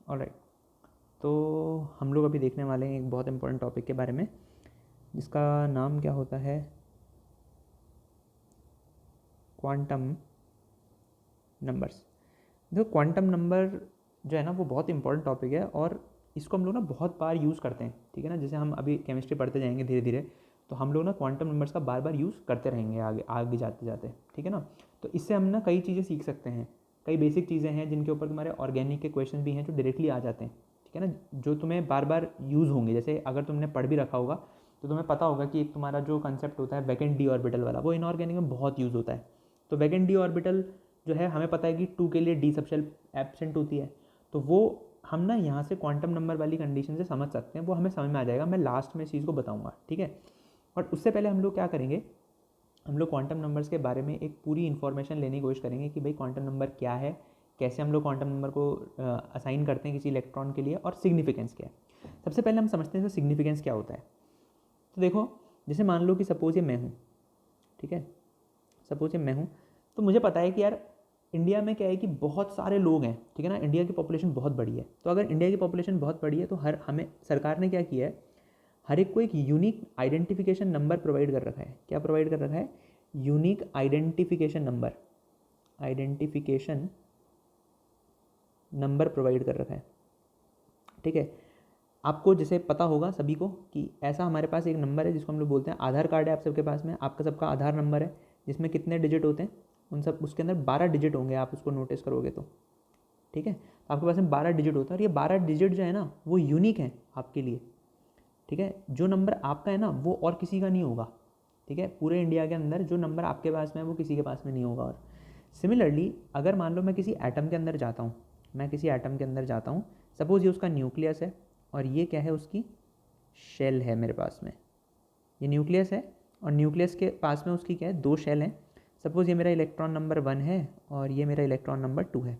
Alright, तो हम लोग अभी देखने वाले हैं एक बहुत इंपॉर्टेंट टॉपिक के बारे में जिसका नाम क्या होता है, क्वांटम नंबर्स। देखो क्वांटम नंबर जो है ना वो बहुत इंपॉर्टेंट टॉपिक है और इसको हम लोग ना बहुत बार यूज़ करते हैं, ठीक है ना। जैसे हम अभी केमिस्ट्री पढ़ते जाएंगे धीरे धीरे, तो हम लोग ना क्वांटम नंबर्स का बार बार यूज़ करते रहेंगे आगे आगे जाते जाते, ठीक है ना। तो इससे हम ना कई चीज़ें सीख सकते हैं, कई बेसिक चीज़ें हैं जिनके ऊपर तुम्हारे ऑर्गेनिक के क्वेश्चन भी हैं जो डायरेक्टली आ जाते हैं, ठीक है ना, जो तुम्हें बार बार यूज़ होंगे। जैसे अगर तुमने पढ़ भी रखा होगा तो तुम्हें पता होगा कि एक तुम्हारा जो कंसेप्ट होता है वैकेंट डी ऑर्बिटल वाला, वो इनऑर्गेनिक में बहुत यूज़ होता है। तो वैकेंट डी ऑर्बिटल जो है हमें पता है कि 2 के लिए डी सबशेल एब्सेंट होती है, तो वो हम ना यहाँ से क्वांटम नंबर वाली कंडीशन से समझ सकते हैं, वो हमें समझ में आ जाएगा। मैं लास्ट में इस चीज़ को बताऊँगा, ठीक है। और उससे पहले हम लोग क्या करेंगे, हम लोग क्वांटम नंबर्स के बारे में एक पूरी इन्फॉर्मेशन लेने की कोशिश करेंगे कि भाई क्वांटम नंबर क्या है, कैसे हम लोग क्वांटम नंबर को असाइन करते हैं किसी इलेक्ट्रॉन के लिए, और सिग्निफिकेंस क्या है। सबसे पहले हम समझते हैं सिग्निफिकेंस क्या होता है। तो देखो, जैसे मान लो कि सपोज ये मैं हूँ, ठीक है, सपोज ये मैं हूँ, तो मुझे पता है कि यार इंडिया में क्या है कि बहुत सारे लोग हैं, ठीक है ना, इंडिया की पॉपुलेशन बहुत बड़ी है। तो अगर इंडिया की पॉपुलेशन बहुत बड़ी है तो हमें सरकार ने क्या किया है, हर एक को एक यूनिक आइडेंटिफिकेशन नंबर प्रोवाइड कर रखा है। क्या प्रोवाइड कर रखा है? Unique identification number, identification number provide कर रखा है, ठीक है। आपको जैसे पता होगा सभी को कि ऐसा हमारे पास एक नंबर है जिसको हम लोग बोलते हैं आधार कार्ड है। आप सबके पास में आपका सबका आधार नंबर है, जिसमें कितने डिजिट होते हैं, उन सब उसके अंदर 12 डिजिट होंगे, आप उसको नोटिस करोगे तो, ठीक है। तो आपके पास में 12 डिजिट होता है और ये 12 डिजिट जो है ना वो यूनिक है आपके लिए, ठीक है। जो नंबर आपका है ना वो और किसी का नहीं होगा, ठीक है। पूरे इंडिया के अंदर जो नंबर आपके पास में है वो किसी के पास में नहीं होगा। और सिमिलरली अगर मान लो मैं किसी एटम के अंदर जाता हूँ, मैं किसी एटम के अंदर जाता हूँ, सपोज़ ये उसका न्यूक्लियस है और ये क्या है, उसकी शेल है मेरे पास में। ये न्यूक्लियस है और न्यूक्लियस के पास में उसकी क्या है, 2 शेल हैं। सपोज़ ये मेरा इलेक्ट्रॉन नंबर 1 है और ये मेरा इलेक्ट्रॉन नंबर 2 है।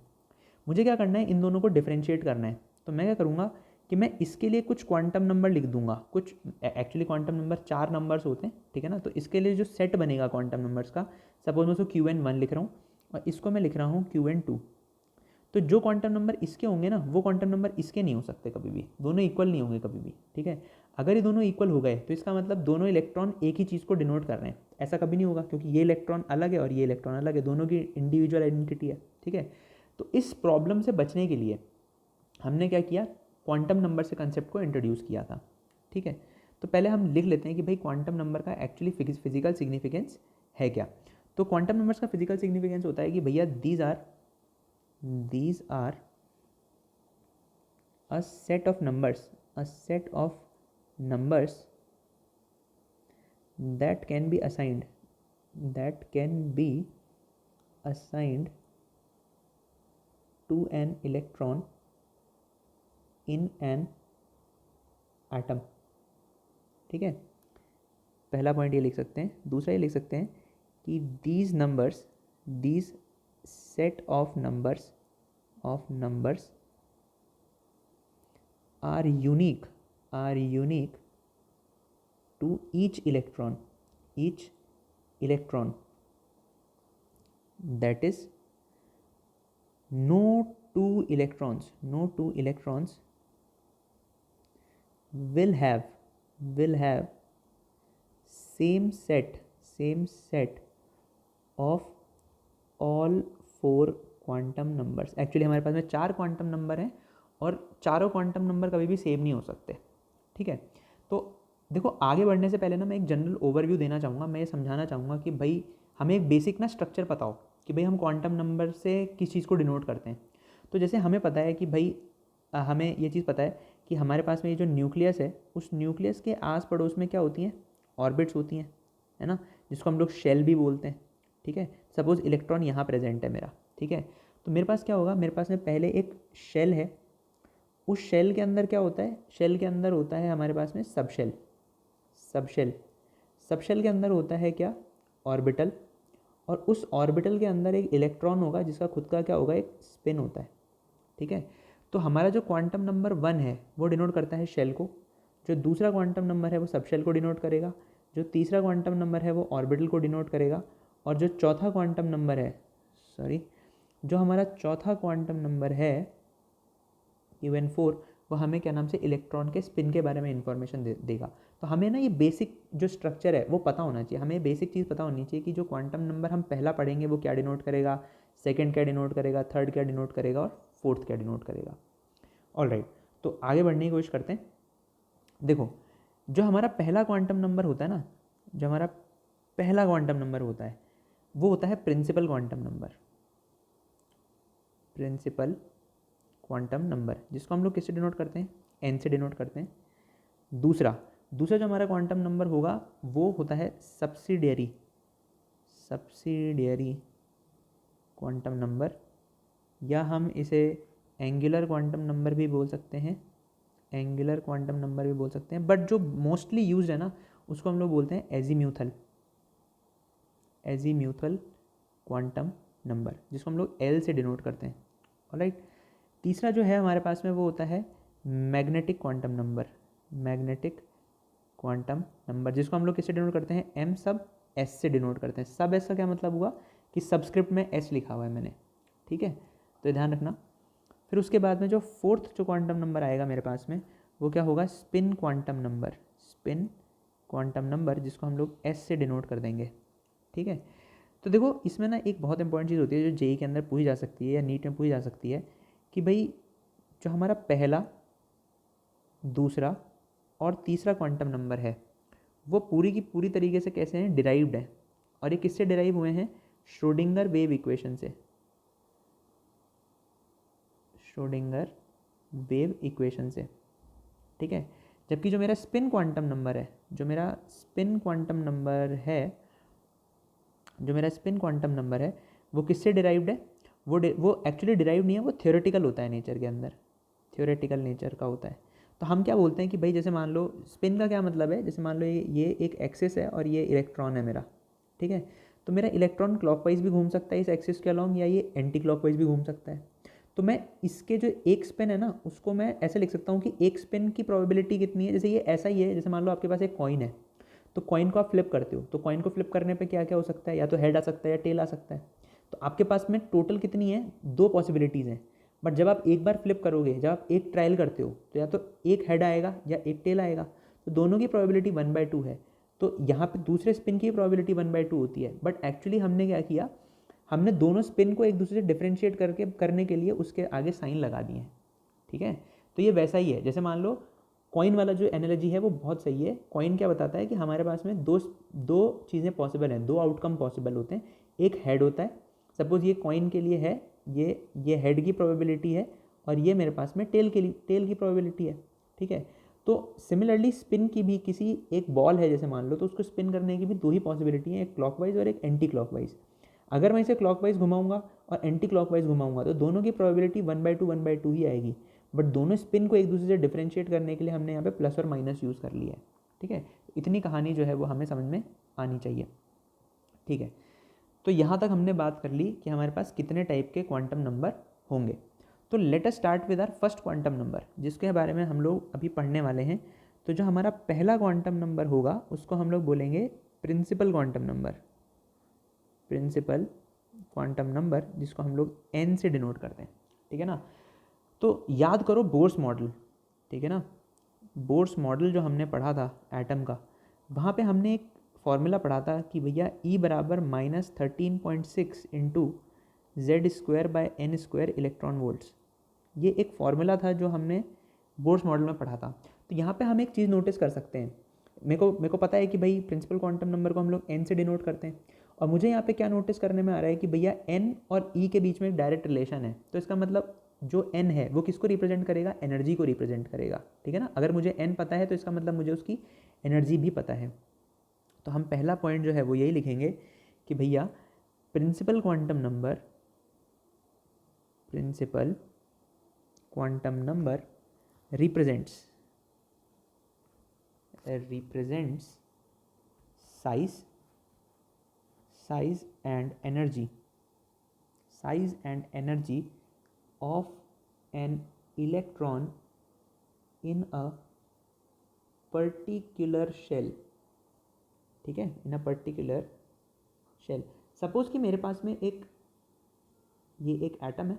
मुझे क्या करना है, इन दोनों को डिफ्रेंशिएट करना है। तो मैं क्या करूँगा कि मैं इसके लिए कुछ क्वांटम नंबर लिख दूंगा। कुछ एक्चुअली क्वांटम नंबर 4 नंबर्स होते हैं, ठीक है ना। तो इसके लिए जो सेट बनेगा क्वांटम नंबर्स का, सपोज मैं उसको Qn1 लिख रहा हूँ और इसको मैं लिख रहा हूँ Qn2। तो जो क्वांटम नंबर इसके होंगे ना वो क्वांटम नंबर इसके नहीं हो सकते कभी भी, दोनों इक्वल नहीं होंगे कभी भी, ठीक है। अगर ये दोनों इक्वल हो गए तो इसका मतलब दोनों इलेक्ट्रॉन एक ही चीज़ को डिनोट कर रहे हैं, ऐसा कभी नहीं होगा, क्योंकि ये इलेक्ट्रॉन अलग है और ये इलेक्ट्रॉन अलग है, दोनों की इंडिविजुअल आइडेंटिटी है, ठीक है। तो इस प्रॉब्लम से बचने के लिए हमने क्या किया, क्वांटम नंबर से कंसेप्ट को इंट्रोड्यूस किया था, ठीक है। तो पहले हम लिख लेते हैं कि भाई क्वांटम नंबर का एक्चुअली फिजिकल सिग्निफिकेंस है क्या। तो क्वांटम नंबर्स का फिजिकल सिग्निफिकेंस होता है कि भैया these are a set of numbers that can be assigned to an electron in an atom, ठीक है। पहला पॉइंट ये लिख सकते हैं। दूसरा ये लिख सकते हैं कि these set of numbers are unique to each electron, that is no two electrons will have same set of all 4 quantum numbers. Actually हमारे पास में 4 क्वांटम नंबर हैं और चारों क्वांटम नंबर कभी भी सेम नहीं हो सकते, ठीक है। तो देखो आगे बढ़ने से पहले ना मैं एक जनरल ओवरव्यू देना चाहूँगा। मैं ये समझाना चाहूँगा कि भाई हमें एक बेसिक ना स्ट्रक्चर पता हो कि भाई हम क्वांटम नंबर से किस चीज़ को डिनोट करते हैं। तो जैसे हमें पता है कि भाई हमें ये चीज़ पता है कि हमारे पास में ये जो न्यूक्लियस है, उस न्यूक्लियस के आस पड़ोस में क्या होती हैं, ऑर्बिट्स होती हैं, है ना, जिसको हम लोग शेल भी बोलते हैं, ठीक है। सपोज़ इलेक्ट्रॉन यहाँ प्रेजेंट है मेरा, ठीक है। तो मेरे पास क्या होगा, मेरे पास में पहले एक शेल है। उस शेल के अंदर क्या होता है, शेल के अंदर होता है हमारे पास में सबशेल के अंदर होता है क्या, ऑर्बिटल। और उस ऑर्बिटल के अंदर एक इलेक्ट्रॉन होगा जिसका खुद का क्या होगा, एक स्पिन होता है, ठीक है। तो हमारा जो क्वांटम नंबर 1 है वो डिनोट करता है शेल को, जो दूसरा क्वांटम नंबर है वो सबशेल को डिनोट करेगा, जो तीसरा क्वांटम नंबर है वो ऑर्बिटल को डिनोट करेगा, और जो चौथा क्वांटम नंबर है, जो हमारा चौथा क्वांटम नंबर है इवन 4 वो हमें क्या नाम से इलेक्ट्रॉन के स्पिन के बारे में इंफॉर्मेशन देगा। तो हमें ना ये बेसिक जो स्ट्रक्चर है वो पता होना चाहिए, हमें बेसिक चीज़ पता होनी चाहिए कि जो क्वांटम नंबर हम पहला पढ़ेंगे वो क्या डिनोट करेगा, सेकंड क्या डिनोट करेगा, थर्ड क्या डिनोट करेगा और फोर्थ क्या डिनोट करेगा। ऑलराइट, तो आगे बढ़ने की कोशिश करते हैं। देखो, जो हमारा पहला क्वांटम नंबर होता है ना, जो हमारा पहला क्वांटम नंबर होता है वो होता है principal quantum number. Principal quantum number जिसको हम लोग किससे डिनोट करते हैं, एन से डिनोट करते हैं। दूसरा जो हमारा क्वांटम नंबर होगा वो होता है सब्सिडियरी क्वांटम नंबर, या हम इसे एंगुलर क्वांटम नंबर भी बोल सकते हैं, एंगुलर क्वांटम नंबर भी बोल सकते हैं, बट जो मोस्टली यूज है ना उसको हम लोग बोलते हैं एजीम्यूथल क्वांटम नंबर, जिसको हम लोग एल से डिनोट करते हैं। ऑलराइट, तीसरा जो है हमारे पास में वो होता है मैग्नेटिक क्वांटम नंबर, जिसको हम लोग किससे डिनोट करते हैं, एम सब एस से डिनोट करते हैं। सब एस का क्या मतलब हुआ कि सबस्क्रिप्ट में एस लिखा हुआ है मैंने, ठीक है, तो ये ध्यान रखना। फिर उसके बाद में जो फोर्थ जो क्वांटम नंबर आएगा मेरे पास में वो क्या होगा, स्पिन क्वांटम नंबर, जिसको हम लोग एस से डिनोट कर देंगे, ठीक है। तो देखो इसमें ना एक बहुत इंपॉर्टेंट चीज़ होती है जो जेईई के अंदर पूछी जा सकती है या नीट में पूछी जा सकती है कि भाई जो हमारा पहला, दूसरा और तीसरा क्वांटम नंबर है वो पूरी की पूरी तरीके से कैसे हैं, डिराइव्ड है। और ये किससे डिराइव हुए हैं, श्रोडिंगर वेव इक्वेशन से, श्रोडिंगर वेव इक्वेशन से, ठीक है। जबकि जो मेरा स्पिन क्वांटम नंबर है, जो मेरा स्पिन क्वांटम नंबर है वो किससे डिराइव्ड है, वो एक्चुअली डिराइव नहीं है, वो थ्योरेटिकल होता है नेचर के अंदर, थ्योरेटिकल नेचर का होता है। तो हम क्या बोलते हैं कि भाई जैसे मान लो स्पिन का क्या मतलब है, जैसे मान लो ये एक एक्सिस है और ये इलेक्ट्रॉन है मेरा, ठीक है। तो मेरा इलेक्ट्रॉन क्लॉकवाइज भी घूम सकता है इस एक्सिस के अलॉन्ग, या ये एंटी क्लॉकवाइज भी घूम सकता है। तो मैं इसके जो एक स्पिन है ना उसको मैं ऐसे लिख सकता हूँ कि एक स्पिन की प्रोबेबिलिटी कितनी है, जैसे ये ऐसा ही है, जैसे मान लो आपके पास एक कॉइन है, तो कॉइन को आप फ्लिप करते हो, तो कॉइन को फ्लिप करने पे क्या क्या हो सकता है, या तो हेड आ सकता है या टेल आ सकता है। तो आपके पास में टोटल कितनी है, दो पॉसिबिलिटीज़ हैं। बट जब आप एक बार फ्लिप करोगे, जब आप एक ट्रायल करते हो, तो या तो एक हेड आएगा या एक टेल आएगा, तो दोनों की प्रोबेबिलिटी 1/2 है। तो यहाँ पे दूसरे स्पिन की प्रोबेबिलिटी 1/2 होती है। बट एक्चुअली हमने क्या किया, हमने दोनों स्पिन को एक दूसरे से डिफ्रेंशिएट करने के लिए उसके आगे साइन लगा दिए हैं, ठीक है। तो ये वैसा ही है, जैसे मान लो कॉइन वाला जो एनालॉजी है वो बहुत सही है। कॉइन क्या बताता है कि हमारे पास में दो चीज़ें पॉसिबल हैं, दो आउटकम पॉसिबल होते हैं। एक हेड होता है, सपोज ये कॉइन के लिए है, ये हेड की प्रोबेबिलिटी है, और ये मेरे पास में टेल की प्रोबेबिलिटी है, ठीक है। तो सिमिलरली स्पिन की भी, किसी एक बॉल है जैसे मान लो, तो उसको स्पिन करने की भी दो ही पॉसिबिलिटी है, एक क्लॉकवाइज और एक एंटी क्लॉकवाइज। अगर मैं इसे क्लॉकवाइज घुमाऊंगा और एंटी क्लॉकवाइज घुमाऊंगा तो दोनों की प्रोबेबिलिटी 1/2 ही आएगी। बट दोनों स्पिन को एक दूसरे से डिफ्रेंशिएट करने के लिए हमने यहाँ पे प्लस और माइनस यूज़ कर लिया है, ठीक है। इतनी कहानी जो है वो हमें समझ में आनी चाहिए, ठीक है। तो यहाँ तक हमने बात कर ली कि हमारे पास कितने टाइप के क्वांटम नंबर होंगे। तो let us start with our first quantum number, जिसके बारे में हम लोग अभी पढ़ने वाले हैं। तो जो हमारा पहला क्वांटम नंबर होगा उसको हम लोग बोलेंगे प्रिंसिपल क्वांटम नंबर, जिसको हम लोग एन से डिनोट करते हैं, ठीक है ना। तो याद करो बोर्स मॉडल, ठीक है ना। बोर्स मॉडल जो हमने पढ़ा था एटम का, वहाँ पे हमने एक फॉर्मूला पढ़ा था कि भैया E बराबर -13.6 इंटू Z²/n² इलेक्ट्रॉन वोल्ट्स। ये एक फॉर्मूला था जो हमने बोर्स मॉडल में पढ़ा था। तो यहाँ पे हम एक चीज़ नोटिस कर सकते हैं, मेरे को पता है कि भाई प्रिंसिपल क्वांटम नंबर को हम लोग n से डिनोट करते हैं, और मुझे यहाँ पे क्या नोटिस करने में आ रहा है कि भैया n और E के बीच में एक डायरेक्ट रिलेशन है। तो इसका मतलब जो n है वो किसको रिप्रेजेंट करेगा, एनर्जी को रिप्रेजेंट करेगा, ठीक है ना। अगर मुझे n पता है तो इसका मतलब मुझे उसकी एनर्जी भी पता है। तो हम पहला पॉइंट जो है वो यही लिखेंगे कि भैया principal quantum number represents size and energy of an electron in a particular shell, ठीक है, इन अ पर्टिकुलर शेल। सपोज कि मेरे पास में ये एक एटम है,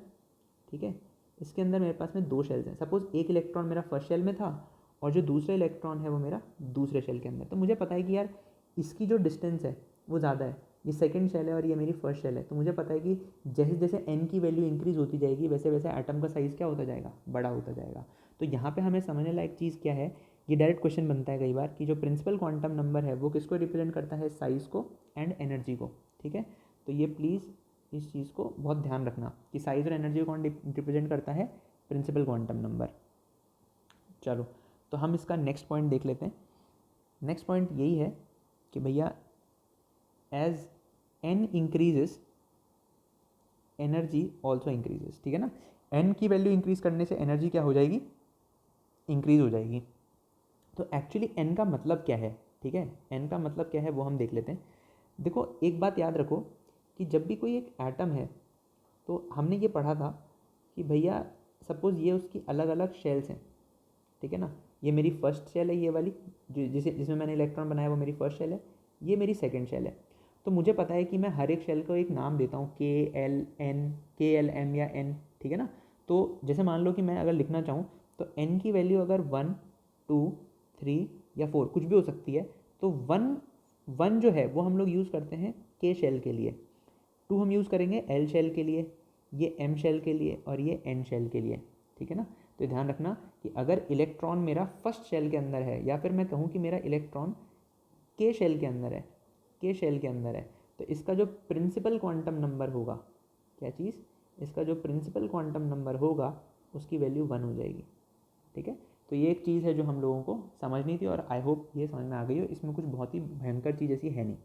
ठीक है, इसके अंदर मेरे पास में 2 शेल्स हैं। सपोज़ एक इलेक्ट्रॉन मेरा फर्स्ट शेल में था और जो दूसरा इलेक्ट्रॉन है वो मेरा दूसरे शेल के अंदर। तो मुझे पता है कि यार इसकी जो डिस्टेंस है वो ज़्यादा है, ये सेकंड शेल है और ये मेरी फर्स्ट शेल है। तो मुझे पता है कि जैसे जैसे n की वैल्यू इंक्रीज़ होती जाएगी वैसे वैसे एटम का साइज़ क्या होता जाएगा, बड़ा होता जाएगा। तो यहाँ पे हमें समझने लायक चीज़ क्या है, ये डायरेक्ट क्वेश्चन बनता है कई बार कि जो प्रिंसिपल क्वांटम नंबर है वो किसको रिप्रेजेंट करता है, साइज़ को एंड एनर्जी को। ठीक है, तो ये प्लीज़ इस चीज़ को बहुत ध्यान रखना कि साइज़ और एनर्जी को कौन रिप्रेजेंट करता है, प्रिंसिपल क्वांटम नंबर। चलो तो हम इसका नेक्स्ट पॉइंट देख लेते हैं। नेक्स्ट पॉइंट यही है कि भैया as n increases energy also increases. ठीक है ना, n की वैल्यू इंक्रीज करने से एनर्जी क्या हो जाएगी, इंक्रीज हो जाएगी। तो एक्चुअली n का मतलब क्या है, ठीक है, n का मतलब क्या है वो हम देख लेते हैं। देखो एक बात याद रखो कि जब भी कोई एक एटम है तो हमने ये पढ़ा था कि भैया सपोज़ ये उसकी अलग अलग शेल्स हैं। ठीक है ना, ये मेरी फर्स्ट शेल है, ये वाली जिसमें मैंने इलेक्ट्रॉन बनाया वो मेरी फर्स्ट शेल है, ये मेरी सेकंड शेल है। तो मुझे पता है कि मैं हर एक शेल को एक नाम देता हूँ, KLM या N। ठीक है ना, तो जैसे मान लो कि मैं अगर लिखना चाहूँ तो N की वैल्यू अगर 1, 2, 3 या 4 कुछ भी हो सकती है। तो वन जो है वो हम लोग यूज़ करते हैं K शेल के लिए, 2 हम यूज़ करेंगे L शेल के लिए, ये M शेल के लिए और ये N शेल के लिए। ठीक है ना, तो ध्यान रखना कि अगर इलेक्ट्रॉन मेरा फर्स्ट शेल के अंदर है या फिर मैं कहूँ कि मेरा इलेक्ट्रॉन K शेल के अंदर है, K शेल के अंदर है, तो इसका जो प्रिंसिपल क्वांटम नंबर होगा, क्या चीज़, इसका जो प्रिंसिपल क्वांटम नंबर होगा उसकी वैल्यू 1 हो जाएगी। ठीक है, तो ये एक चीज़ है जो हम लोगों को समझनी थी और आई होप ये समझ में आ गई हो। इसमें कुछ बहुत ही भयंकर चीज़ ऐसी है नहीं।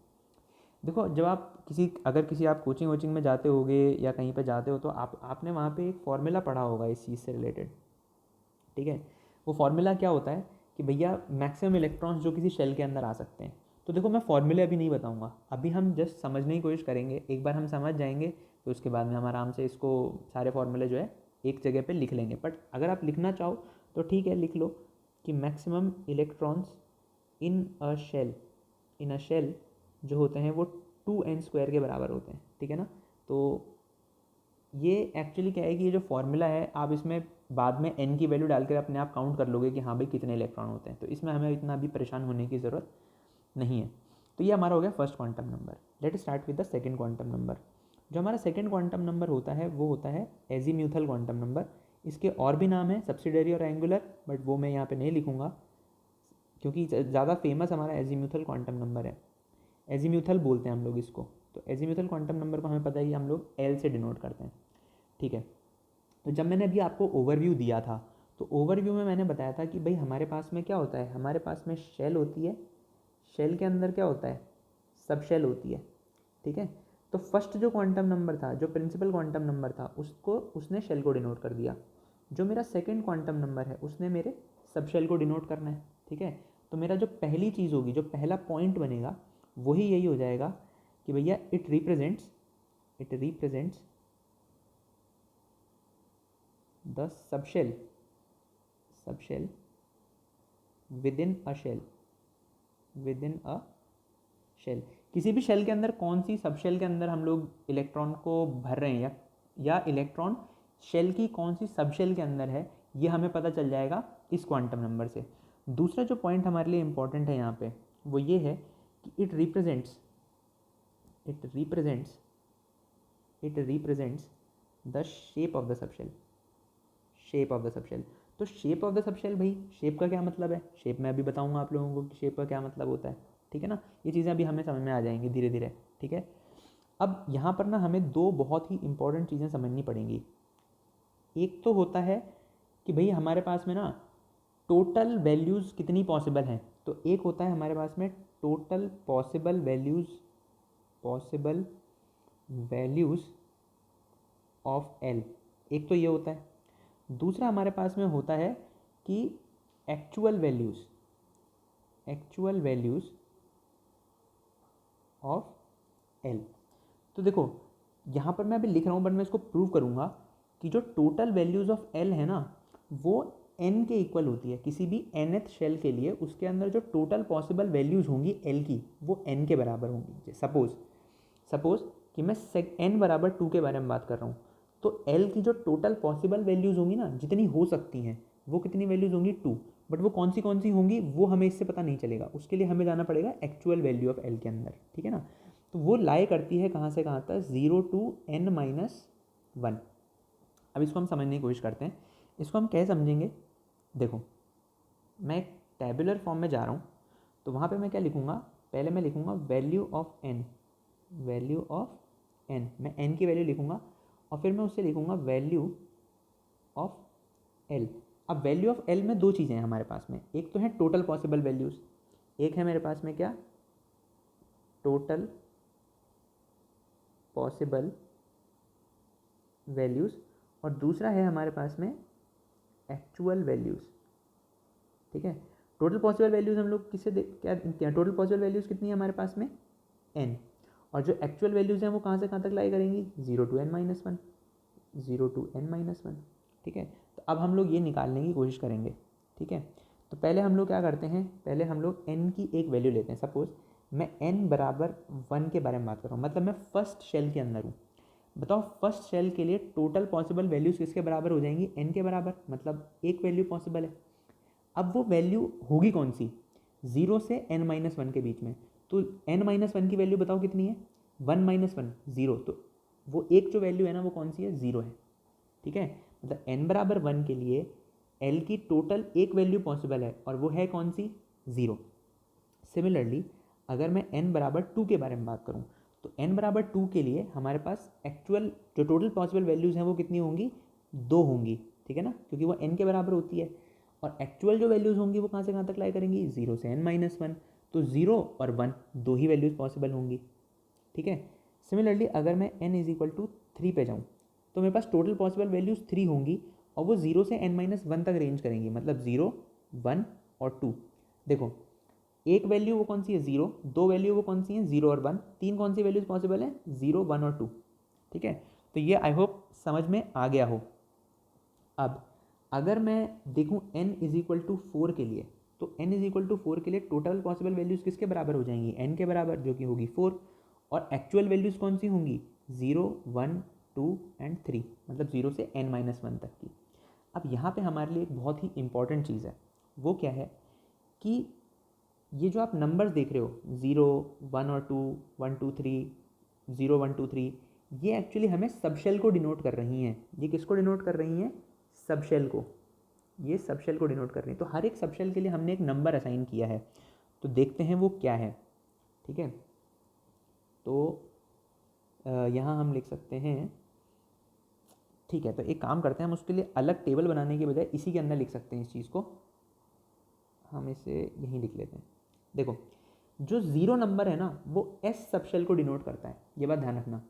देखो जब आप अगर किसी आप कोचिंग वोचिंग में जाते होगे या कहीं पर जाते हो तो आपने वहाँ पे एक फॉर्मूला पढ़ा होगा इस चीज़ से रिलेटेड। ठीक है, वो फार्मूला क्या होता है कि भैया मैक्सिमम इलेक्ट्रॉन्स जो किसी शेल के अंदर आ सकते हैं। तो देखो मैं फॉर्मूले अभी नहीं बताऊंगा, अभी हम जस्ट समझने की कोशिश करेंगे। एक बार हम समझ जाएंगे तो उसके बाद में हम आराम से इसको सारे फार्मूले जो है एक जगह पे लिख लेंगे। बट अगर आप लिखना चाहो तो ठीक है, लिख लो कि maximum electrons in a shell जो होते हैं वो 2n² के बराबर होते हैं। ठीक है ना, तो ये एक्चुअली क्या है कि ये जो फॉर्मूला है आप इसमें बाद में n की वैल्यू डालकर अपने आप काउंट कर लोगे कि हाँ भाई कितने इलेक्ट्रॉन होते हैं। तो इसमें हमें इतना अभी परेशान होने की ज़रूरत नहीं है। तो ये हमारा हो गया first quantum number. Let start with the second quantum number. जो हमारा सेकंड क्वांटम नंबर होता है वो होता है एजीम्यूथल क्वांटम नंबर। इसके और भी नाम है, सब्सिडरी और एंगुलर, बट वो मैं यहाँ पे नहीं लिखूँगा क्योंकि ज़्यादा फेमस हमारा एजीम्यूथल क्वांटम नंबर है। एजीम्यूथल बोलते हैं हम लोग इसको। तो एजीम्यूथल क्वांटम नंबर को हमें पता है कि हम लोग L से डिनोट करते हैं। ठीक है, तो जब मैंने अभी आपको ओवरव्यू दिया था तो ओवरव्यू में मैंने बताया था कि भाई हमारे पास में क्या होता है, हमारे पास में शेल होती है, शेल के अंदर क्या होता है, सब शेल होती है। ठीक है, तो फर्स्ट जो क्वांटम नंबर था, जो प्रिंसिपल क्वांटम नंबर था, उसने शेल को डिनोट कर दिया। जो मेरा सेकंड क्वांटम नंबर है उसने मेरे सब शेल को डिनोट करना है। ठीक है, तो मेरा जो पहली चीज़ होगी, जो पहला पॉइंट बनेगा वही यही हो जाएगा कि भैया it represents the subshell within a shell. किसी भी शेल के अंदर कौन सी सबशेल के अंदर हम लोग इलेक्ट्रॉन को भर रहे हैं या इलेक्ट्रॉन शेल की कौन सी सबशेल के अंदर है, ये हमें पता चल जाएगा इस क्वांटम नंबर से। दूसरा जो पॉइंट हमारे लिए इम्पॉर्टेंट है यहाँ पे वो ये है कि it represents the shape of the subshell. तो शेप ऑफ द सबशेल, भाई शेप का क्या मतलब है, शेप मैं अभी बताऊंगा आप लोगों को कि शेप का क्या मतलब होता है। ठीक है ना, ये चीज़ें अभी हमें समझ में आ जाएंगी धीरे धीरे। ठीक है, अब यहाँ पर ना हमें दो बहुत ही इंपॉर्टेंट चीज़ें समझनी पड़ेंगी। एक तो होता है कि भाई हमारे पास में ना टोटल वैल्यूज़ कितनी पॉसिबल हैं। तो एक होता है हमारे पास में total possible values of L, एक तो ये होता है। दूसरा हमारे पास में होता है कि एक्चुअल वैल्यूज़ ऑफ एल। तो देखो यहाँ पर मैं अभी लिख रहा हूँ बट मैं इसको प्रूव करूँगा कि जो टोटल वैल्यूज़ ऑफ एल है ना वो n के इक्वल होती है। किसी भी nth शेल के लिए उसके अंदर जो टोटल पॉसिबल वैल्यूज़ होंगी l की वो n के बराबर होंगी। सपोज़ कि मैं n बराबर 2 के बारे में बात कर रहा हूँ तो L की जो टोटल पॉसिबल वैल्यूज़ होंगी ना, जितनी हो सकती हैं, वो कितनी वैल्यूज़ होंगी 2, बट वो कौन सी होंगी वो हमें इससे पता नहीं चलेगा। उसके लिए हमें जाना पड़ेगा एक्चुअल वैल्यू ऑफ L के अंदर, ठीक है ना। तो वो लाई करती है कहाँ से कहाँ तक, 0 to n-1। अब इसको हम समझने की कोशिश करते हैं। इसको हम कैसे समझेंगे, देखो मैं एक टेबुलर फॉर्म में जा रहा हूँ, तो वहाँ पे मैं क्या लिखूँगा, पहले मैं लिखूँगा value of n, value of n, मैं n की वैल्यू लिखूँगा और फिर मैं उससे लिखूँगा वैल्यू ऑफ l। अब वैल्यू ऑफ l में दो चीज़ें हैं हमारे पास में, एक तो है टोटल पॉसिबल वैल्यूज़, एक है मेरे पास में क्या, टोटल पॉसिबल वैल्यूज़, और दूसरा है हमारे पास में एक्चुअल वैल्यूज़, ठीक है। टोटल पॉसिबल वैल्यूज़ हम लोग किससे क्या लिखते हैं, टोटल पॉसिबल वैल्यूज़ कितनी है हमारे पास में, n, और जो एक्चुअल वैल्यूज़ हैं वो कहाँ से कहाँ तक लाई करेंगी, 0 to n-1, 0 to n-1, ठीक है। तो अब हम लोग ये निकालने की कोशिश करेंगे, ठीक है। तो पहले हम लोग क्या करते हैं, पहले हम लोग n की एक वैल्यू लेते हैं। सपोज़ मैं n बराबर 1 के बारे में बात कर रहा हूँ, मतलब मैं फर्स्ट शेल के अंदर हूँ। बताओ फर्स्ट शेल के लिए टोटल पॉसिबल वैल्यूज़ किसके बराबर हो जाएंगी, n के बराबर, मतलब एक वैल्यू पॉसिबल है। अब वो वैल्यू होगी कौन सी, 0 से n-1 के बीच में। तो n-1 की वैल्यू बताओ कितनी है, 1-1 0, तो वो एक जो वैल्यू है ना वो कौन सी है, 0 है, ठीक है। मतलब n बराबर 1 के लिए l की टोटल एक वैल्यू पॉसिबल है और वो है कौन सी, 0। सिमिलरली अगर मैं n बराबर 2 के बारे में बात करूँ, तो n बराबर 2 के लिए हमारे पास एक्चुअल जो टोटल पॉसिबल वैल्यूज़ हैं वो कितनी होंगी, 2 होंगी, ठीक है ना, क्योंकि वो n के बराबर होती है। और एक्चुअल जो वैल्यूज़ होंगी वो कहाँ से कहाँ तक लाई करेंगी, 0 से n-1, तो 0 और 1 दो ही वैल्यूज़ पॉसिबल होंगी, ठीक है। सिमिलरली अगर मैं n=3 पे जाऊँ, तो मेरे पास टोटल पॉसिबल वैल्यूज़ 3 होंगी और वो 0 से n-1 तक रेंज करेंगी, मतलब 0, 1 और 2। देखो एक वैल्यू वो कौन सी है, 0, दो वैल्यू वो कौन सी हैं, 0 और 1, तीन कौन सी वैल्यूज़ पॉसिबल हैं, 0, 1 और 2, ठीक है। तो ये आई होप समझ में आ गया हो। अब अगर मैं देखूँ n=4 के लिए, तो n=4 के लिए टोटल पॉसिबल वैल्यूज़ किसके बराबर हो जाएंगी, n के बराबर, जो कि होगी 4, और एक्चुअल वैल्यूज़ कौन सी होंगी, 0, 1, 2 एंड 3, मतलब 0 से n-1 तक की। अब यहाँ पे हमारे लिए एक बहुत ही इंपॉर्टेंट चीज़ है, वो क्या है कि ये जो आप नंबर्स देख रहे हो, 0, 1 और 2, 1, 2, 3, 0, 1, 2, 3, ये एक्चुअली हमें सबशेल को डिनोट कर रही हैं। ये किसको डिनोट कर रही हैं, सबशेल को, ये सबशेल को डिनोट कर रही हैं। तो हर एक सबशेल के लिए हमने एक नंबर असाइन किया है, तो देखते हैं वो क्या है, ठीक है। तो यहाँ हम लिख सकते हैं, ठीक है। तो एक काम करते हैं, हम उसके लिए अलग टेबल बनाने के बजाय इसी के अंदर लिख सकते हैं इस चीज़ को, हम इसे यहीं लिख लेते हैं। देखो जो 0 नंबर है ना वो एस सबशेल को डिनोट करता है, ये बात ध्यान रखना।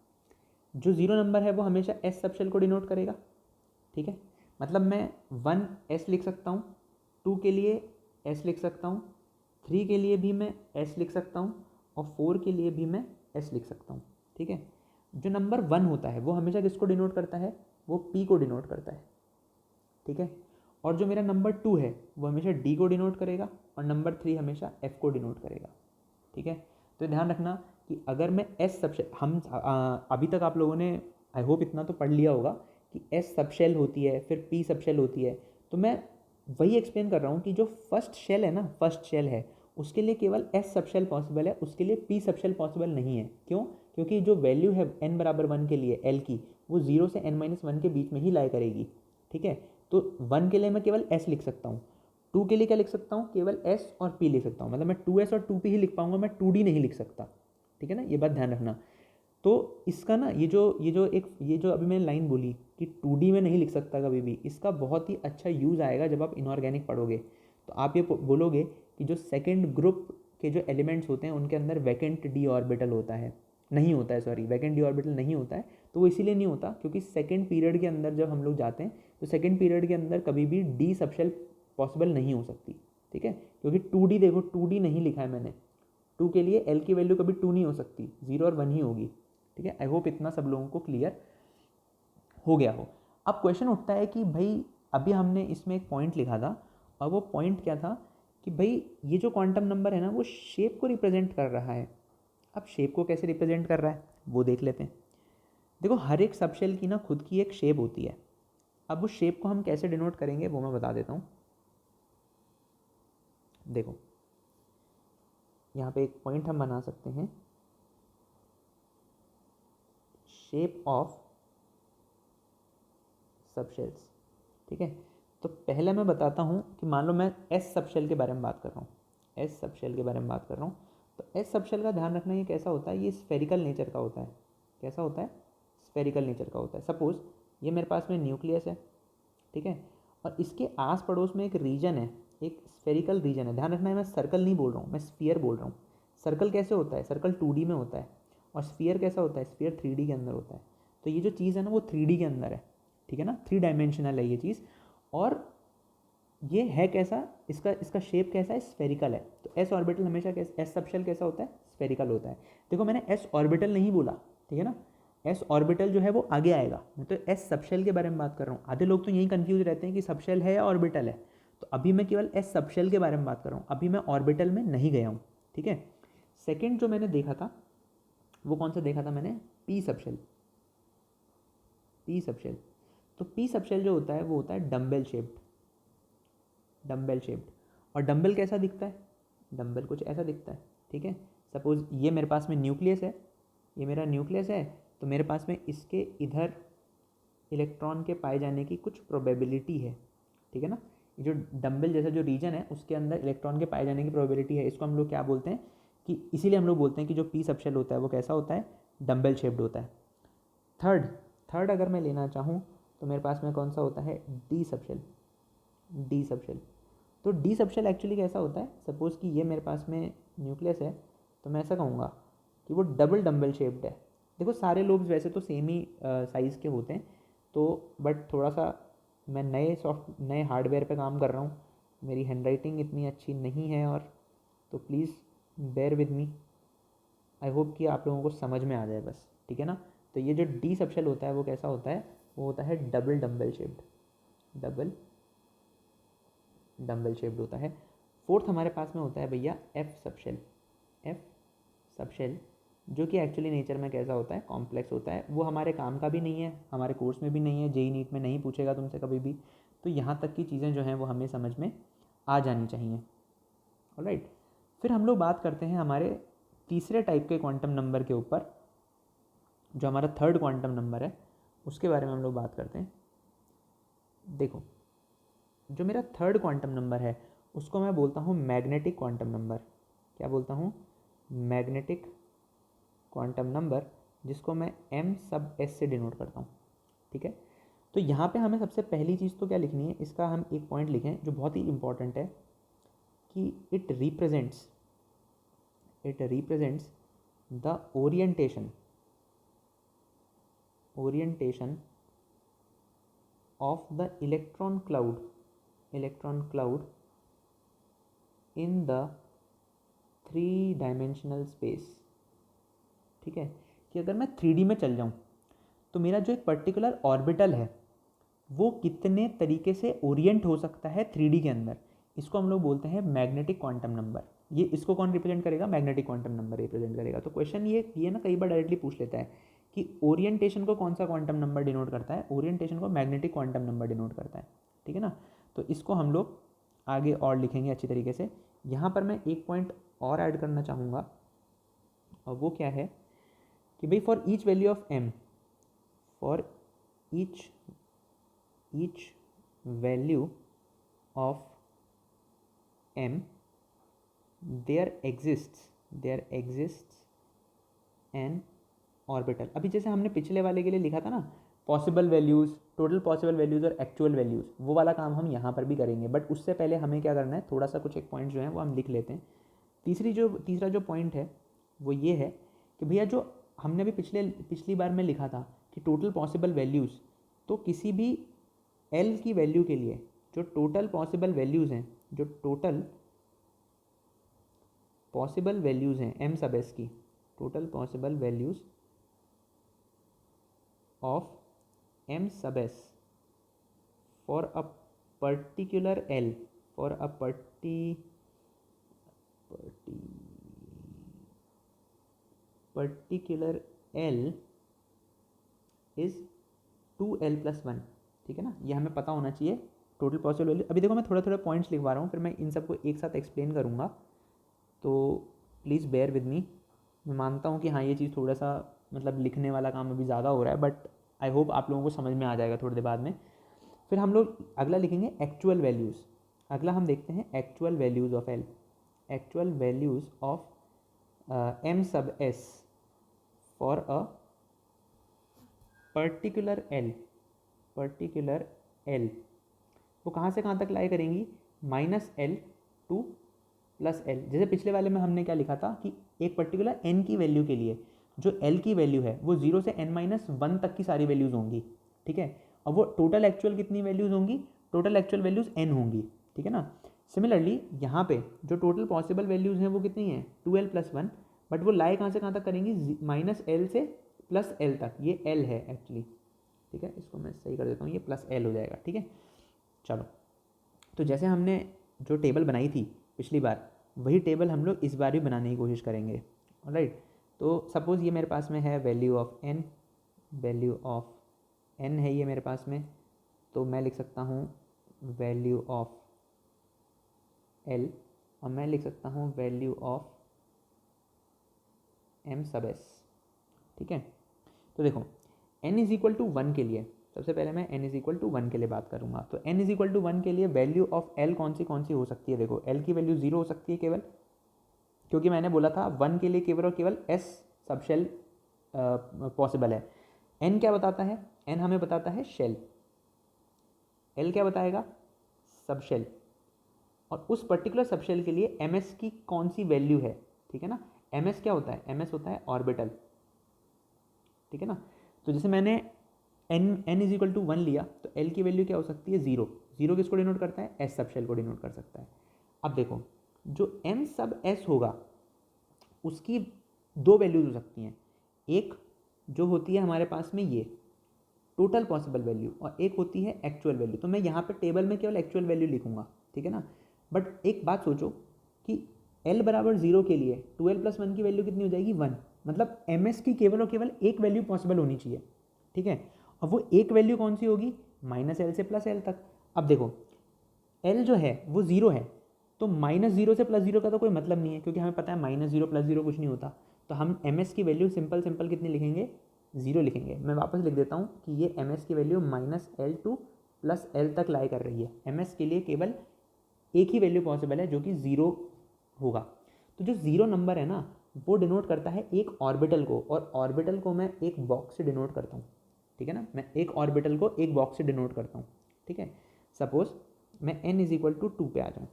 जो 0 नंबर है वो हमेशा एस सबशेल को डिनोट करेगा, ठीक है। मतलब मैं 1 एस लिख सकता हूँ, 2 के लिए एस लिख सकता हूँ, 3 के लिए भी मैं एस लिख सकता हूँ, और 4 के लिए भी मैं एस लिख सकता हूँ, ठीक है। जो नंबर 1 होता है वो हमेशा किसको डिनोट करता है, वो पी को डिनोट करता है, ठीक है। और जो मेरा नंबर 2 है वो हमेशा डी को डिनोट करेगा, और नंबर 3 हमेशा एफ को डिनोट करेगा, ठीक है। तो ध्यान रखना कि अगर मैं एस सबशेल, हम अभी तक आप लोगों ने आई होप इतना तो पढ़ लिया होगा कि एस सबशेल होती है, फिर पी सबशेल होती है। तो मैं वही एक्सप्लेन कर रहा हूँ कि जो फर्स्ट शेल है ना, फर्स्ट शेल है उसके लिए केवल एस सबशेल पॉसिबल है, उसके लिए पी सबशेल पॉसिबल नहीं है। क्यों, क्योंकि जो वैल्यू है n बराबर 1 के लिए एल की, वो 0 से n-1 के बीच में ही लाई करेगी, ठीक है। तो 1 के लिए मैं केवल s लिख सकता हूँ, 2 के लिए क्या लिख सकता हूँ, केवल s और p लिख सकता हूँ, मतलब मैं 2s और 2p ही लिख पाऊंगा, मैं 2d नहीं लिख सकता, ठीक है ना, ये बात ध्यान रखना। तो इसका ना ये जो अभी मैंने लाइन बोली कि 2d में नहीं लिख सकता कभी भी, इसका बहुत ही अच्छा यूज़ आएगा जब आप इनऑर्गेनिक पढ़ोगे। तो आप ये बोलोगे कि जो सेकेंड ग्रुप के जो एलिमेंट्स होते हैं उनके अंदर वैकेंट डी ऑर्बिटल होता है, नहीं होता है, सॉरी वैकेंट डी ऑर्बिटल नहीं होता है। तो वो इसीलिए नहीं होता क्योंकि सेकेंड पीरियड के अंदर जब हम लोग जाते हैं तो सेकेंड पीरियड के अंदर कभी भी डी सबशेल पॉसिबल नहीं हो सकती, ठीक है। क्योंकि 2d, देखो 2d नहीं लिखा है मैंने, 2 के लिए l की वैल्यू कभी 2 नहीं हो सकती, 0 और 1 ही होगी, ठीक है। आई होप इतना सब लोगों को क्लियर हो गया हो। अब क्वेश्चन उठता है कि भाई अभी हमने इसमें एक पॉइंट लिखा था, और वो पॉइंट क्या था कि भाई ये जो क्वांटम नंबर है ना वो शेप को रिप्रेजेंट कर रहा है। अब शेप को कैसे रिप्रेजेंट कर रहा है वो देख लेते हैं। देखो हर एक सबशेल की ना खुद की एक शेप होती है। अब उस शेप को हम कैसे डिनोट करेंगे वो मैं बता देता हूँ। देखो यहाँ पे एक पॉइंट हम बना सकते हैं, शेप ऑफ सबशेल्स। ठीक है, तो पहले मैं बताता हूँ कि मान लो मैं एस सबशेल के बारे में बात कर रहा हूँ, एस सबशेल के बारे में बात कर रहा हूँ। तो एस सबशेल का ध्यान रखना, ये कैसा होता है, ये स्फेरिकल नेचर का होता है। कैसा होता है? स्फेरिकल नेचर का होता है। सपोज़ ये मेरे पास में न्यूक्लियस है, ठीक है, और इसके आस पड़ोस में एक रीजन है, एक स्फेरिकल रीजन है। ध्यान रखना है मैं सर्कल नहीं बोल रहा हूँ, मैं स्फीयर बोल रहा हूँ। सर्कल कैसे होता है? सर्कल 2D में होता है, और स्फीयर कैसा होता है? स्फीयर 3D के अंदर होता है। तो ये जो चीज़ है ना वो 3D के अंदर है, ठीक है ना, 3 डायमेंशनल है ये चीज़। और ये है कैसा, इसका इसका शेप कैसा है? स्फेरिकल है। तो एस ऑर्बिटल हमेशा कैसा, एस सबशेल कैसा होता है? स्फेरिकल होता है। देखो मैंने एस ऑर्बिटल नहीं बोला, ठीक है ना, एस ऑर्बिटल जो है वो आगे आएगा, मैं तो एस सबशेल के बारे में बात कर रहा हूँ। आधे लोग तो यही कंफ्यूज रहते हैं कि सबशेल है या ऑर्बिटल है। तो अभी मैं केवल एस सबशेल के बारे में बात कर रहा हूँ, अभी मैं ऑर्बिटल में नहीं गया हूँ, ठीक है। सेकेंड जो मैंने देखा था वो कौन सा देखा था मैंने? P subshell. पी सबशेल, तो पी सबशेल जो होता है वो होता है डम्बेल शेप्ड, डम्बेल शेप्ड। और डम्बल कैसा दिखता है? डम्बल कुछ ऐसा दिखता है, ठीक है। सपोज़ ये मेरे पास में न्यूक्लियस है, ये मेरा न्यूक्लियस है, तो मेरे पास में इसके इधर इलेक्ट्रॉन के पाए जाने की कुछ प्रोबेबिलिटी है, ठीक है ना। ये जो डम्बल जैसा जो रीजन है उसके अंदर इलेक्ट्रॉन के पाए जाने की प्रोबेबिलिटी है। इसको हम लोग क्या बोलते हैं कि, इसीलिए हम लोग बोलते हैं कि जो पी सबशेल होता है वो कैसा होता है? डम्बल शेप्ड होता है। थर्ड, थर्ड अगर मैं लेना चाहूँ तो मेरे पास में कौन सा होता है? D subshell. डी सबशेल, तो डी सबशेल एक्चुअली कैसा होता है? सपोज़ कि ये मेरे पास में न्यूक्लियस है, तो मैं ऐसा कहूँगा कि वो डबल डम्बल शेप्ड है। देखो सारे लोब्स वैसे तो सेम ही साइज़ के होते हैं, तो बट थोड़ा सा मैं नए हार्डवेयर पे काम कर रहा हूँ, मेरी हैंडराइटिंग इतनी अच्छी नहीं है, और तो please bear with me. I hope कि आप लोगों को समझ में आ जाए बस, ठीक है ना। तो ये जो डी सबशेल होता है वो कैसा होता है? वो होता है double dumbbell shaped, double dumbbell shaped होता है। फोर्थ हमारे पास में होता है भैया एफ सबशेल। एफ सबशेल जो कि एक्चुअली नेचर में कैसा होता है? कॉम्प्लेक्स होता है। वो हमारे काम का भी नहीं है, हमारे कोर्स में भी नहीं है, जेई नीट में नहीं पूछेगा तुमसे कभी भी। तो यहाँ तक की चीज़ें जो हैं वो हमें समझ में आ जानी चाहिए। ऑलराइट, फिर हम लोग बात करते हैं हमारे तीसरे टाइप के क्वांटम नंबर के ऊपर, जो हमारा थर्ड क्वांटम नंबर है उसके बारे में हम लोग बात करते हैं। देखो जो मेरा थर्ड क्वांटम नंबर है उसको मैं बोलता हूँ मैग्नेटिक क्वांटम नंबर। क्या बोलता हूँ? मैग्नेटिक क्वांटम नंबर, जिसको मैं m सब s से डिनोट करता हूँ, ठीक है। तो यहाँ पे हमें सबसे पहली चीज़ तो क्या लिखनी है, इसका हम एक पॉइंट लिखें जो बहुत ही इंपॉर्टेंट है कि it represents the orientation of the electron cloud in the 3 dimensional space. ठीक है, कि अगर मैं 3D में चल जाऊँ तो मेरा जो एक पर्टिकुलर ऑर्बिटल है वो कितने तरीके से ओरिएंट हो सकता है 3D के अंदर, इसको हम लोग बोलते हैं मैग्नेटिक क्वांटम नंबर। ये इसको कौन रिप्रेजेंट करेगा? मैग्नेटिक क्वांटम नंबर रिप्रेजेंट करेगा। तो क्वेश्चन ये ना कई बार डायरेक्टली पूछ लेता है कि ओरिएंटेशन को कौन सा क्वांटम नंबर डिनोट करता है? ओरिएंटेशन को मैग्नेटिक क्वांटम नंबर डिनोट करता है, ठीक है ना। तो इसको हम लोग आगे और लिखेंगे अच्छी तरीके से। यहाँ पर मैं एक पॉइंट और ऐड करना चाहूँगा, और वो क्या है कि भाई for each value of m, for each value of m there exists an orbital. अभी जैसे हमने पिछले वाले के लिए लिखा था ना, possible values, total possible values और एक्चुअल वैल्यूज़, वो वाला काम हम यहाँ पर भी करेंगे। बट उससे पहले हमें क्या करना है, थोड़ा सा कुछ एक पॉइंट जो है वो हम लिख लेते हैं। तीसरा जो पॉइंट है वो ये है कि भैया जो हमने भी पिछली बार में लिखा था कि टोटल पॉसिबल वैल्यूज़, तो किसी भी एल की वैल्यू के लिए जो टोटल पॉसिबल वैल्यूज़ हैं, जो टोटल पॉसिबल वैल्यूज़ हैं एम सब एस की, total possible values of M sub S for a particular L, for a particular L is 2l+1, ठीक है ना, ये हमें पता होना चाहिए टोटल पॉसिबल वैल्यू। अभी देखो मैं थोड़ा थोड़ा पॉइंट्स लिखवा रहा हूँ, फिर मैं इन सबको एक साथ एक्सप्लेन करूँगा, तो प्लीज़ बेयर विद मी। मैं मानता हूँ कि हाँ ये चीज़ थोड़ा सा मतलब लिखने वाला काम अभी ज़्यादा हो रहा है, बट आई होप आप लोगों को समझ में आ जाएगा थोड़ी देर बाद में। फिर हम लोग अगला लिखेंगे एक्चुअल वैल्यूज़। अगला हम देखते हैं actual values of L, actual values of M sub S for a particular L, particular L वो कहाँ से कहाँ तक लाई करेंगी, -l टू +l। जैसे पिछले वाले में हमने क्या लिखा था कि एक पर्टिकुलर n की वैल्यू के लिए जो l की वैल्यू है वो 0 से n-1 तक की सारी वैल्यूज़ होंगी, ठीक है। अब वो टोटल एक्चुअल कितनी वैल्यूज़ होंगी, टोटल एक्चुअल वैल्यूज़ n होंगी, ठीक है ना। सिमिलरली यहाँ पे जो टोटल पॉसिबल वैल्यूज़ हैं वो कितनी हैं 2l+1, बट वो लाई कहाँ से कहाँ तक करेंगी, -l से +l तक। ये l है एक्चुअली, ठीक है, इसको मैं सही कर देता हूँ, ये +l हो जाएगा, ठीक है। चलो, तो जैसे हमने जो टेबल बनाई थी पिछली बार, वही टेबल हम लोग इस बार भी बनाने की कोशिश करेंगे, ऑलराइट। तो सपोज़ ये मेरे पास में है value of n, value of n है ये मेरे पास में, तो मैं लिख सकता हूँ वैल्यू ऑफ l, और मैं लिख सकता हूँ वैल्यू ऑफ m सब s, ठीक है। तो देखो n=1 के लिए, सबसे पहले मैं n=1 के लिए बात करूँगा। तो n=1 के लिए वैल्यू ऑफ l कौन सी हो सकती है, देखो l की वैल्यू 0 हो सकती है केवल, क्योंकि मैंने बोला था 1 के लिए केवल और केवल s सब शेल पॉसिबल है। n क्या बताता है, n हमें बताता है शेल, l क्या बताएगा, सब शेल, और उस पर्टिकुलर सब शेल के लिए ms की कौन सी वैल्यू है, ठीक है ना। ms क्या होता है, ms होता है ऑर्बिटल, ठीक है ना। तो जैसे मैंने n=1 लिया, तो l की वैल्यू क्या हो सकती है, 0। 0 किसको डिनोट करता है, s सब शेल को डिनोट कर सकता है। अब देखो जो m सब s होगा उसकी दो वैल्यूज हो सकती हैं, एक जो होती है हमारे पास में ये टोटल पॉसिबल वैल्यू, और एक होती है एक्चुअल वैल्यू। तो मैं यहाँ पे टेबल में केवल एक्चुअल वैल्यू लिखूंगा, ठीक है ना। बट एक बात सोचो कि l बराबर 0 के लिए 2l+1 की वैल्यू कितनी हो जाएगी, 1। मतलब ms की केवल और केवल एक वैल्यू पॉसिबल होनी चाहिए, ठीक है। और वो एक वैल्यू कौन सी होगी, -l से +l तक। अब देखो l जो है वो 0 है, तो -0 से +0 का तो कोई मतलब नहीं है, क्योंकि हमें पता है -0 +0 कुछ नहीं होता। तो हम ms की वैल्यू सिंपल कितनी लिखेंगे, 0 लिखेंगे। मैं वापस लिख देता हूँ कि ये ms की वैल्यू -l टू +l तक लाई कर रही है। ms के लिए केवल एक ही वैल्यू पॉसिबल है जो कि 0 होगा। तो जो 0 नंबर है ना वो डिनोट करता है एक ऑर्बिटल को, और ऑर्बिटल को मैं एक बॉक्स से डिनोट करता हूँ, ठीक है ना। मैं एक ऑर्बिटल को एक बॉक्स से डिनोट करता हूँ, ठीक है। सपोज मैं n=2 पे आ जाऊँ,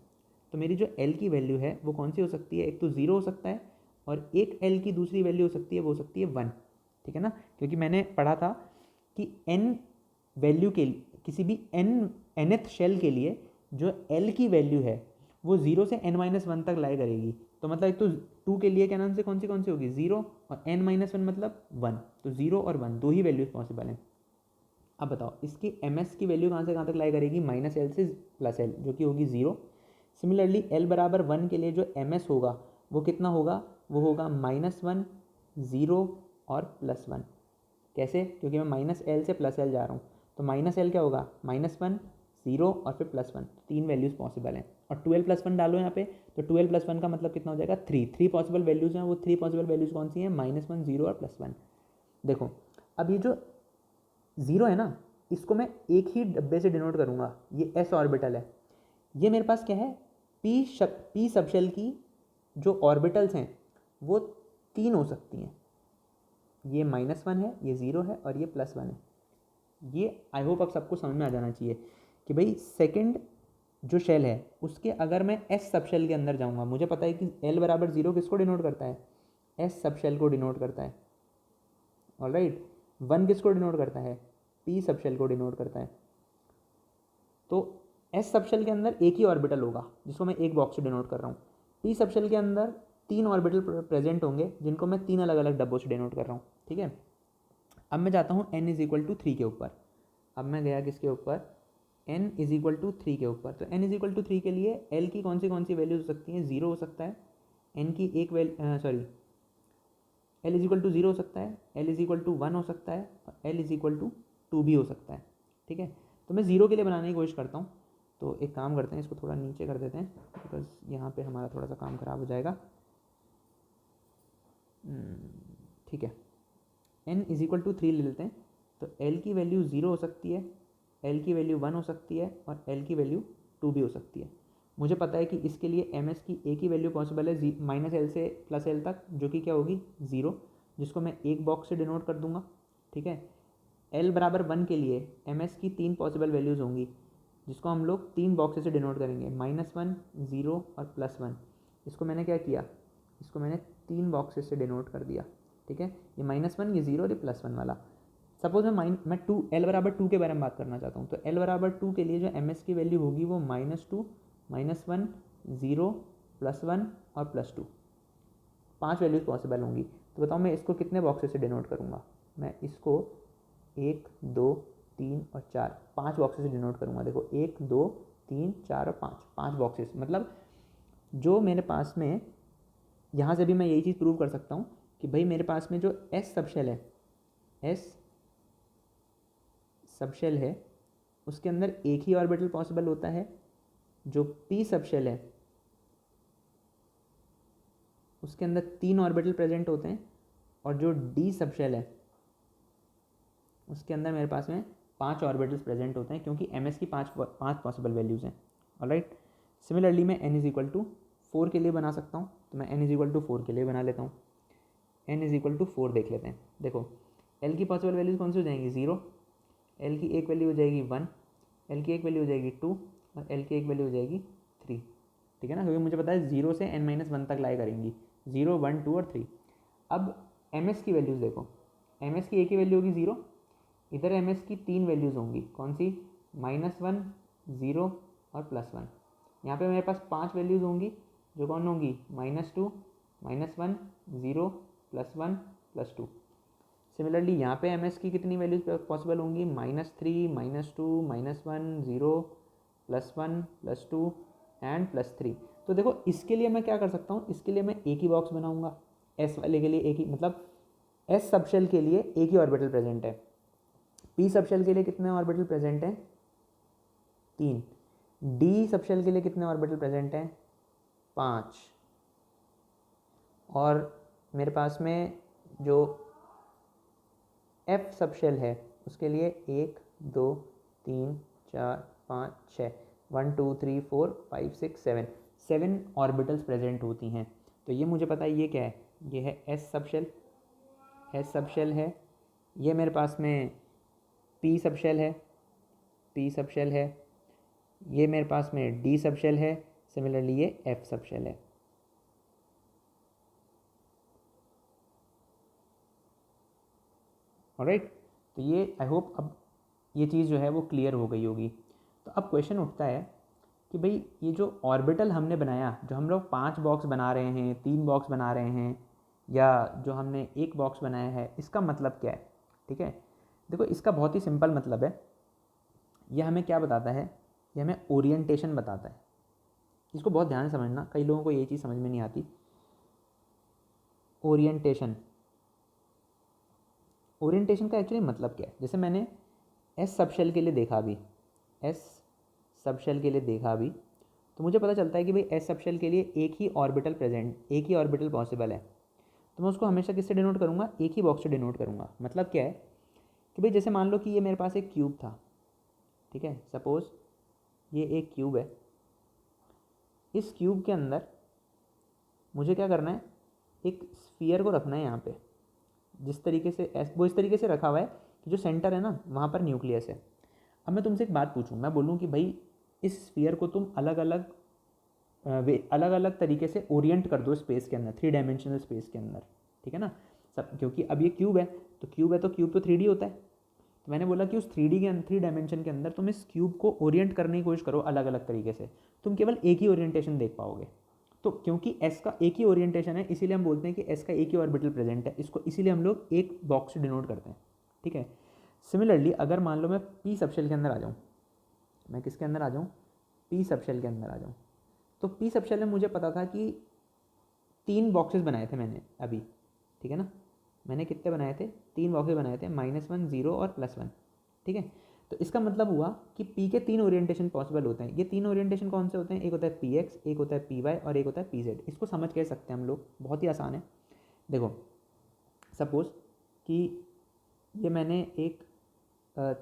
तो मेरी जो l की वैल्यू है वो कौन सी हो सकती है, एक तो 0 हो सकता है, और एक l की दूसरी वैल्यू हो सकती है, वो हो सकती है 1, ठीक है ना। क्योंकि मैंने पढ़ा था कि n वैल्यू के किसी भी nth शेल के लिए जो l की वैल्यू है वो 0 से n-1 तक लाई करेगी। तो मतलब एक तो 2 के लिए क्या नाम से कौन सी होगी, 0, और n-1 मतलब 1। तो 0 और 1 दो ही वैल्यूज पॉसिबल हैं। अब बताओ इसकी ms की वैल्यू कहाँ से कहाँ तक लाई करेगी, -l से +l, जो कि होगी 0। सिमिलरली l बराबर 1 के लिए जो ms होगा वो कितना होगा, वो होगा -1, 0 और +1। कैसे, क्योंकि मैं -l से +l जा रहा हूँ, तो -l क्या होगा, -1, 0 और फिर +1, तीन वैल्यूज़ पॉसिबल हैं। और 2l+1 डालो यहाँ पे, तो 2l+1 का मतलब कितना हो जाएगा, 3 पॉसिबल वैल्यूज़ हैं। वो 3 पॉसिबल वैल्यूज़ कौन सी हैं, -1, 0 और +1। देखो अब ये जो 0 है ना, इसको मैं एक ही डब्बे से डिनोट करूँगा, ये s ऑर्बिटल है। ये मेरे पास क्या है, p सबशेल की जो ऑर्बिटल्स हैं वो 3 हो सकती हैं। ये -1 है, ये 0 है, और ये +1 है। ये आई होप अब सबको समझ में आ जाना चाहिए कि भाई सेकंड जो शेल है उसके अगर मैं एस सब शेल के अंदर जाऊंगा, मुझे पता है कि l बराबर 0 किसको डिनोट करता है, एस सब शेल को डिनोट करता है, ऑलराइट। 1 किसको डिनोट करता है, p सब शेल को डिनोट करता है। तो एस सब शेल के अंदर एक ही ऑर्बिटल होगा जिसको मैं एक बॉक्स से डिनोट कर रहा हूँ। p सब शेल के अंदर 3 ऑर्बिटल प्रेजेंट होंगे जिनको मैं 3 अलग अलग डब्बों से डिनोट कर रहा हूँ, ठीक है। अब मैं जाता हूँ n=3 के ऊपर। अब मैं गया किसके ऊपर, n=3 के ऊपर। तो n=3 के लिए l की कौन सी वैल्यूज हो सकती हैं, 0 हो सकता है, n की एक एल इज इक्वल टू 0 हो सकता है, एल इज इक्वल टू 1 हो सकता है, और एल इज इक्वल टू 2 भी हो सकता है। ठीक है, तो मैं 0 के लिए बनाने की कोशिश करता हूँ। तो एक काम करते हैं, इसको थोड़ा नीचे कर देते हैं, बिकॉज यहाँ पे हमारा थोड़ा सा काम ख़राब हो जाएगा। ठीक है, n इज इक्वल टू 3 ले लेते हैं। तो l की वैल्यू 0 हो सकती है, l की वैल्यू 1 हो सकती है, और l की वैल्यू 2 भी हो सकती है। मुझे पता है कि इसके लिए ms की एक ही वैल्यू पॉसिबल है -l से +l तक, जो कि क्या होगी 0, जिसको मैं एक बॉक्स से डिनोट कर दूंगा। ठीक है, l बराबर 1 के लिए ms की 3 पॉसिबल वैल्यूज़ होंगी, जिसको हम लोग 3 बॉक्सेस से डिनोट करेंगे, -1, 0 और +1। इसको मैंने क्या किया, इसको मैंने 3 बॉक्सेस से डिनोट कर दिया। ठीक है, ये -1, ये 0 और ये +1 वाला। सपोज मैं 2 l बराबर 2 के बारे में बात करना चाहता हूँ, तो l बराबर 2 के लिए जो ms की वैल्यू होगी वो -2, -1, 0, +1 और +2, 5 वैल्यूज़ पॉसिबल होंगी। तो बताओ मैं इसको कितने बॉक्सेस से डिनोट करूँगा। मैं इसको 1, 2, 3 और 4, 5 बॉक्सेस से डिनोट करूँगा। देखो 1, 2, 3, 4 और 5 बॉक्सेस, मतलब जो मेरे पास में, यहाँ से भी मैं यही चीज़ प्रूव कर सकता हूँ कि भाई मेरे पास में जो S सबशेल है, S सबशेल है, उसके अंदर एक ही ऑर्बिटल पॉसिबल होता है। जो P सबशेल है उसके अंदर 3 ऑर्बिटल प्रेजेंट होते हैं, और जो D सबशेल है उसके अंदर मेरे पास में 5 ऑर्बिटल्स प्रेजेंट होते हैं, क्योंकि ms की 5 पॉसिबल वैल्यूज़ हैं। ऑलराइट, सिमिलरली मैं n इज इक्वल टू 4 के लिए बना सकता हूँ। तो मैं n इज इक्वल टू 4 के लिए बना लेता हूँ। n इज इक्वल टू 4 देख लेते हैं। देखो l की पॉसिबल वैल्यूज़ कौन सी हो जाएंगी, 0, l की एक वैल्यू हो जाएगी 1, l की एक वैल्यू हो जाएगी 2, और l की एक वैल्यू हो जाएगी 3। ठीक है ना, क्योंकि मुझे पता है 0 से n-1 तक लाई करेंगी, 0, 1, 2 और 3। अब ms की वैल्यूज़ देखो, ms की एक ही वैल्यू होगी 0, इधर ms की 3 वैल्यूज़ होंगी, कौन सी, -1, 0 और +1। यहाँ पे मेरे पास 5 वैल्यूज़ होंगी, जो कौन होंगी, -2, -1, 0, +1, +2। सिमिलरली यहाँ पे ms की कितनी वैल्यूज़ पॉसिबल होंगी, -3, -2, -1, 0, +1, +2 एंड +3। तो देखो इसके लिए मैं क्या कर सकता हूँ, इसके लिए मैं एक ही बॉक्स बनाऊँगा। s वाले के लिए एक ही, मतलब s सबशेल के लिए एक ही ऑर्बिटल प्रेजेंट है। p सबशेल के लिए कितने ऑर्बिटल प्रेजेंट हैं, 3। d सबशेल के लिए कितने ऑर्बिटल प्रेजेंट हैं, 5। और मेरे पास में जो f सबशेल है उसके लिए 1, 2, 3, 4, 5, 6, 1, 2, 3, 4, 5, 6, 7 ऑर्बिटल्स प्रेजेंट होती हैं। तो ये मुझे पता है, ये क्या है, ये है s सबशेल, s सबशेल है। ये मेरे पास में p सबशेल है, p सबशेल है। ये मेरे पास में d सबशेल है। सिमिलरली ये f सबशेल है। ऑलराइट, तो ये आई होप अब ये चीज़ जो है वो क्लियर हो गई होगी। तो अब क्वेश्चन उठता है कि भाई ये जो ऑर्बिटल हमने बनाया, जो हम लोग 5 बॉक्स बना रहे हैं, 3 बॉक्स बना रहे हैं, या जो हमने एक बॉक्स बनाया है, इसका मतलब क्या है। ठीक है, देखो इसका बहुत ही सिंपल मतलब है। ये हमें क्या बताता है, ये हमें ओरिएंटेशन बताता है। इसको बहुत ध्यान से समझना, कई लोगों को ये चीज़ समझ में नहीं आती। ओरिएंटेशन, ओरिएंटेशन का एक्चुअली मतलब क्या है। जैसे मैंने एस सबशेल के लिए देखा अभी, एस सबशेल के लिए देखा अभी, तो मुझे पता चलता है कि भाई एस सबशेल के लिए एक ही ऑर्बिटल प्रेजेंट, एक ही ऑर्बिटल पॉसिबल है। तो मैं उसको हमेशा किससे डिनोट करूँगा, एक ही बॉक्स से डिनोट करूँगा। मतलब क्या है कि भाई जैसे मान लो कि ये मेरे पास एक क्यूब था। ठीक है, सपोज़ ये एक क्यूब है। इस क्यूब के अंदर मुझे क्या करना है, एक स्फीयर को रखना है यहाँ पे, जिस तरीके से वो इस तरीके से रखा हुआ है कि जो सेंटर है ना वहाँ पर न्यूक्लियस है। अब मैं तुमसे एक बात पूछूं, मैं बोलूँ कि भाई इस स्फीयर को तुम अलग अलग तरीके से ओरिएंट कर दो स्पेस के अंदर, 3 डायमेंशनल स्पेस के अंदर। ठीक है ना, सब, क्योंकि अब ये क्यूब है, तो क्यूब तो 3D होता है। तो मैंने बोला कि उस 3D के 3 डायमेंशन के अंदर तुम इस क्यूब को ओरिएंट करने की कोशिश करो अलग अलग तरीके से, तुम केवल एक ही ओरिएंटेशन देख पाओगे। तो क्योंकि एस का एक ही ओरिएंटेशन है, इसीलिए हम बोलते हैं कि एस का एक ही ऑर्बिटल प्रेजेंट है। इसको इसीलिए हम लोग एक बॉक्स से डिनोट करते हैं। ठीक है, सिमिलरली अगर मान लो मैं पी सबशेल के अंदर आ जाऊँ, मैं किसके अंदर आ जाऊँ, पी सबशेल के अंदर आ जाऊँ, तो पी सबशेल में मुझे पता था कि 3 बॉक्सेस बनाए थे मैंने अभी। ठीक है ना, मैंने कितने बनाए थे, 3 बॉक्सेस बनाए थे, -1, 0 और +1, ठीक है। तो इसका मतलब हुआ कि पी के 3 ओरिएंटेशन पॉसिबल होते हैं। ये 3 ओरिएंटेशन कौन से होते हैं, एक होता है पी एक्स, एक होता है पी वाई और एक होता है पी जेड। इसको समझ कह सकते हैं हम लोग, बहुत ही आसान है। देखो सपोज़ कि ये मैंने एक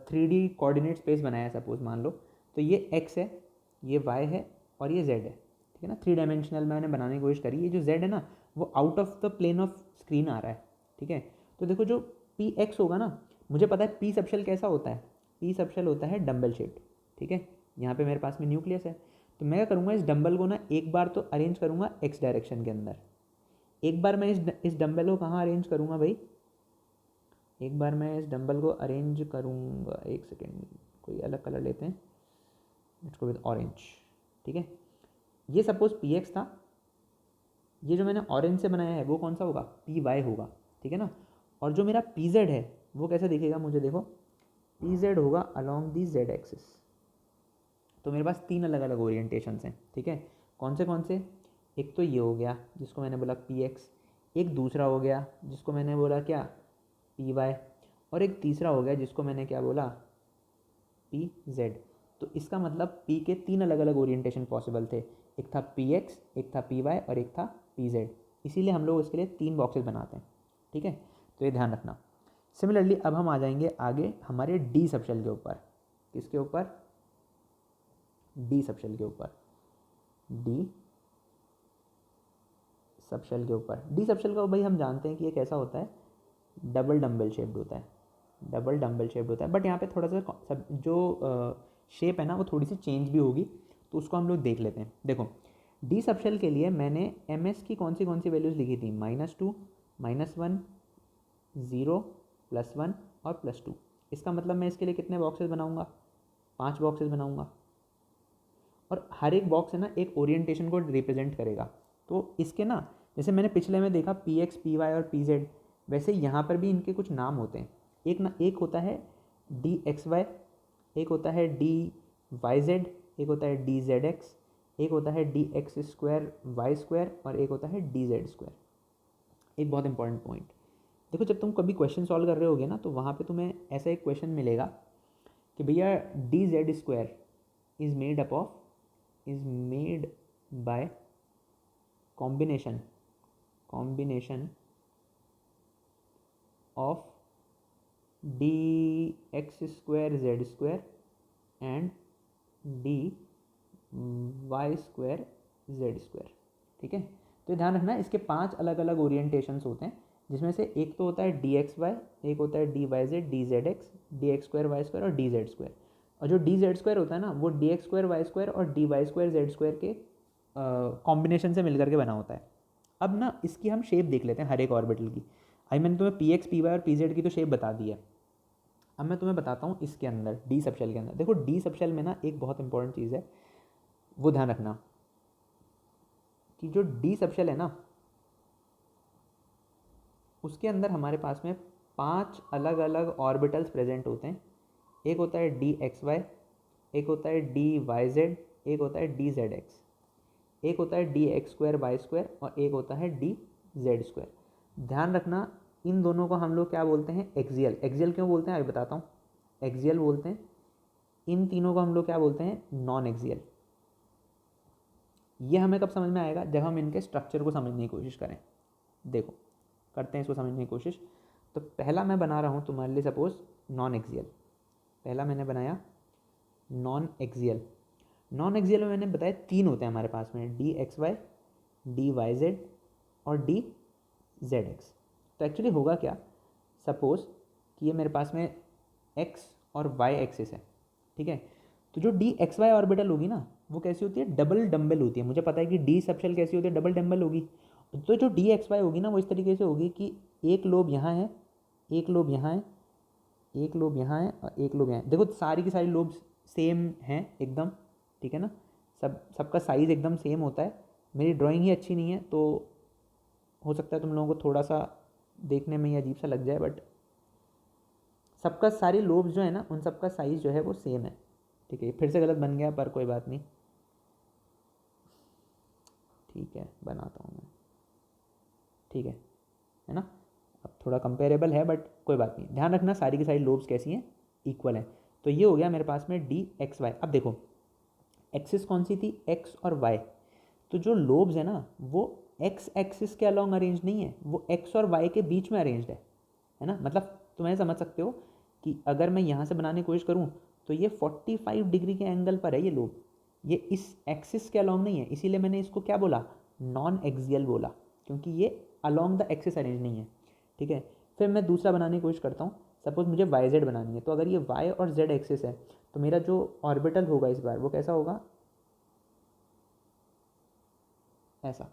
3D कोऑर्डिनेट स्पेस बनाया है, सपोज मान लो। तो ये x है, ये y है और ये z है, ठीक है ना। 3 डायमेंशनल मैंने बनाने की कोशिश करी। ये जो z है ना वो out of the plane of screen आ रहा है, ठीक है। तो देखो जो पी एक्स होगा ना, मुझे पता है पी सबशेल कैसा होता है, पी सबशेल होता है डम्बल शेप्ड, ठीक है। यहाँ पे मेरे पास में न्यूक्लियस है, तो मैं क्या करूँगा, इस डम्बल को ना एक बार तो अरेंज करूँगा एक्स डायरेक्शन के अंदर। एक बार मैं इस डम्बल को कहाँ अरेंज करूँगा भाई, एक बार मैं इस डंबल को अरेंज करूँगा, एक सेकेंड, कोई अलग कलर लेते हैं, लेट्स गो विद ऑरेंज, ठीक है। ये सपोज पी एक्स था, ये जो मैंने ऑरेंज से बनाया है वो कौन सा होगा, पी वाई होगा, ठीक है ना। और जो मेरा पी जेड है वो कैसे दिखेगा, मुझे देखो, पी जेड होगा अलॉन्ग दी जेड एक्सिस। तो मेरे पास 3 अलग अलग ओरिएंटेशंस हैं, ठीक है। कौन से, एक तो ये हो गया जिसको मैंने बोला पी एक्स, एक दूसरा हो गया जिसको मैंने बोला क्या, पी वाई, और एक तीसरा हो गया जिसको मैंने क्या बोला, पी जेड। तो इसका मतलब पी के 3 अलग अलग ओरिएंटेशन पॉसिबल थे, एक था पी एक्स, एक था पी वाई और एक था पी जेड। इसीलिए हम लोग इसके लिए 3 बॉक्सेस बनाते हैं, ठीक है। तो ये ध्यान रखना। सिमिलरली अब हम आ जाएंगे आगे हमारे डी सबशेल के ऊपर। किसके ऊपर, डी सबशेल के ऊपर, डी सबशेल के ऊपर। डी सबशेल का भाई हम जानते हैं कि ये कैसा होता है, डबल डम्बल शेप्ड होता है, डबल डम्बल शेप्ड होता है। बट यहाँ पे थोड़ा सा सब जो शेप है ना वो थोड़ी सी चेंज भी होगी, तो उसको हम लोग देख लेते हैं। देखो डी सबशेल के लिए मैंने एम एस की कौन सी वैल्यूज़ लिखी थी, -2, -1, 0, +1 और +2। इसका मतलब मैं इसके लिए कितने बॉक्सेस बनाऊँगा, 5 बॉक्सेस बनाऊँगा। और हर एक बॉक्स है ना एक ओरिएंटेशन को रिप्रेजेंट करेगा। तो इसके ना, जैसे मैंने पिछले में देखा पी एक्स, पी वाई और पी जेड, वैसे यहाँ पर भी इनके कुछ नाम होते हैं। एक होता है डी एक्स वाई, एक होता है डी वाई जेड, एक होता है डी जेड एक्स, एक होता है D X square Y square और एक होता है डी जेड स्क्वायर। एक बहुत इंपॉर्टेंट पॉइंट, देखो जब तुम कभी क्वेश्चन सॉल्व कर रहे होगे ना तो वहाँ पे तुम्हें ऐसा एक क्वेश्चन मिलेगा कि भैया D Z square is made by combination of dx square z square and dy square z square, ठीक है। तो ध्यान रखना इसके 5 अलग अलग ओरिएंटेशंस होते हैं, जिसमें से एक तो होता है डी एक्स वाई, एक होता है D Y Z, D Z X, D X square Y square और डी जेड स्क्वायर। और जो डी जेड स्क्वायर होता है ना वो D X square Y square और D Y square Z square के कॉम्बिनेशन से मिलकर के बना होता है। अब ना इसकी हम शेप देख लेते हैं हर एक ऑर्बिटल की। मैंने तुम्हें पी एक्स, पी वाई और पी जेड की तो शेप बता दी है। अब मैं तुम्हें बताता हूँ इसके अंदर डी सबशेल के अंदर। देखो डी सबशेल में ना एक बहुत इंपॉर्टेंट चीज़ है, वो ध्यान रखना कि जो डी सबशेल है ना उसके अंदर हमारे पास में 5 अलग अलग ऑर्बिटल्स प्रेजेंट होते हैं। एक होता है डी एक्स वाई, एक होता है डी वाई जेड, एक होता है डी जेड एक्स, एक होता है D X square Y square और एक होता है डी जेड स्क्वायर। ध्यान रखना इन दोनों को हम लोग क्या बोलते हैं, एक्सियल। एक्सियल क्यों बोलते हैं अभी बताता हूँ, एक्सियल बोलते हैं। इन तीनों को हम लोग क्या बोलते हैं, नॉन एक्सियल। ये हमें कब समझ में आएगा, जब हम इनके स्ट्रक्चर को समझने की कोशिश करें। देखो करते हैं इसको समझने की कोशिश। तो पहला मैं बना रहा हूँ तुम्हारे लिए सपोज नॉन एक्सियल। पहला मैंने बनाया नॉन एक्सियल। नॉन एक्सियल में मैंने बताया 3 होते हैं हमारे पास में, D X Y, D Y Z और डी जेड एक्स। तो एक्चुअली होगा क्या, सपोज़ कि ये मेरे पास में एक्स और वाई एक्सिस है, ठीक है। तो जो डी एक्स वाई ऑर्बिटल होगी ना वो कैसी होती है, डबल डम्बल होती है। मुझे पता है कि डी सबशेल कैसी होती है, डबल डम्बल होगी। तो जो डी एक्स वाई होगी ना वो इस तरीके से होगी कि एक लोब यहाँ है, एक लोब यहाँ है, एक लोब यहाँ है और एक लोब यहाँ है। देखो सारी की सारी लोब्स सेम हैं एकदम, ठीक है ना, सबका साइज़ एकदम सेम होता है। मेरी ड्राइंग ही अच्छी नहीं है तो हो सकता है तुम लोगों को थोड़ा सा देखने में ही अजीब सा लग जाए, बट सबका सारी लोब्स जो है ना उन सबका साइज़ जो है वो सेम है, ठीक है। फिर से गलत बन गया पर कोई बात नहीं, ठीक है बनाता हूँ मैं, ठीक है ना। अब थोड़ा कंपेरेबल है बट कोई बात नहीं, ध्यान रखना सारी की सारी लोब्स कैसी हैं, इक्वल हैं। तो ये हो गया मेरे पास में डी एक्स वाई। अब देखो एक्सिस कौन सी थी, एक्स और वाई, तो जो लोब्स है ना वो एक्स एक्सिस के अलॉन्ग अरेंज नहीं है, वो एक्स और वाई के बीच में अरेंज्ड है ना। मतलब तुम्हें समझ सकते हो कि अगर मैं यहाँ से बनाने की कोशिश करूँ तो ये 45 डिग्री के एंगल पर है ये लोब, ये इस एक्सिस के अलॉन्ग नहीं है, इसीलिए मैंने इसको क्या बोला, नॉन एक्सियल बोला, क्योंकि ये अलॉन्ग द एक्सिस अरेंज नहीं है। ठीक है, फिर मैं दूसरा बनाने की कोशिश करता हूँ। सपोज मुझे वाई जेड बनानी है, तो अगर ये वाई और जेड एक्सिस है तो मेरा जो ऑर्बिटल होगा इस बार वो कैसा होगा, ऐसा।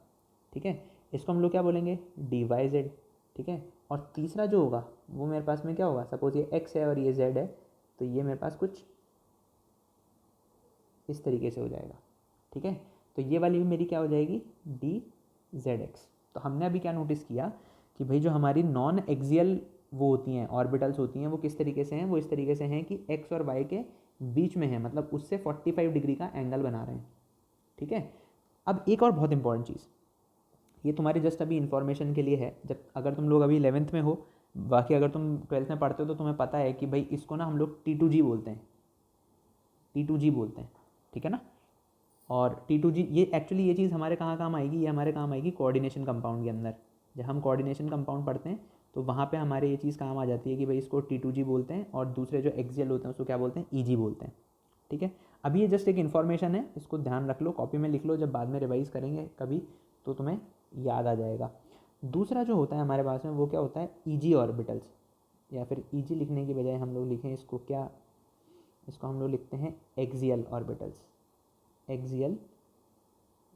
ठीक है, इसको हम लोग क्या बोलेंगे, डी वाई जेड। ठीक है, और तीसरा जो होगा वो मेरे पास में क्या होगा, सपोज ये एक्स है और ये जेड है, तो ये मेरे पास कुछ इस तरीके से हो जाएगा। ठीक है, तो ये वाली भी मेरी क्या हो जाएगी, डी जेड एक्स। तो हमने अभी क्या नोटिस किया कि भाई जो हमारी नॉन एक्सियल वो होती हैं ऑर्बिटल्स होती हैं वो किस तरीके से हैं, वो इस तरीके से हैं कि एक्स और वाई के बीच में है, मतलब उससे 45 डिग्री का एंगल बना रहे हैं। ठीक है, अब एक और बहुत इंपॉर्टेंट चीज़, ये तुम्हारे जस्ट अभी इन्फॉर्मेशन के लिए है, जब अगर तुम लोग अभी 11th में हो, बाकी अगर तुम 12th में पढ़ते हो तो तुम्हें पता है कि भाई इसको ना हम लोग T2G बोलते हैं, T2G बोलते हैं। ठीक है ना, और T2G ये एक्चुअली ये चीज़ हमारे कहाँ काम आएगी, ये हमारे काम आएगी कोऑर्डिनेशन कंपाउंड के अंदर। जब हम कोऑर्डिनेशन कंपाउंड पढ़ते हैं तो वहाँ पे हमारे ये चीज़ काम आ जाती है कि भाई इसको T2G बोलते हैं और दूसरे जो एक्सियल होते हैं उसको क्या बोलते हैं, EG बोलते हैं। ठीक है, अभी ये जस्ट एक इन्फॉर्मेशन है, इसको ध्यान रख लो, कॉपी में लिख लो, जब बाद में रिवाइज करेंगे कभी तो तुम्हें याद आ जाएगा। दूसरा जो होता है हमारे पास में वो क्या होता है, EG ऑर्बिटल्स, या फिर EG लिखने की बजाय हम लोग लिखें इसको क्या, इसको हम लोग लिखते हैं axial orbitals, axial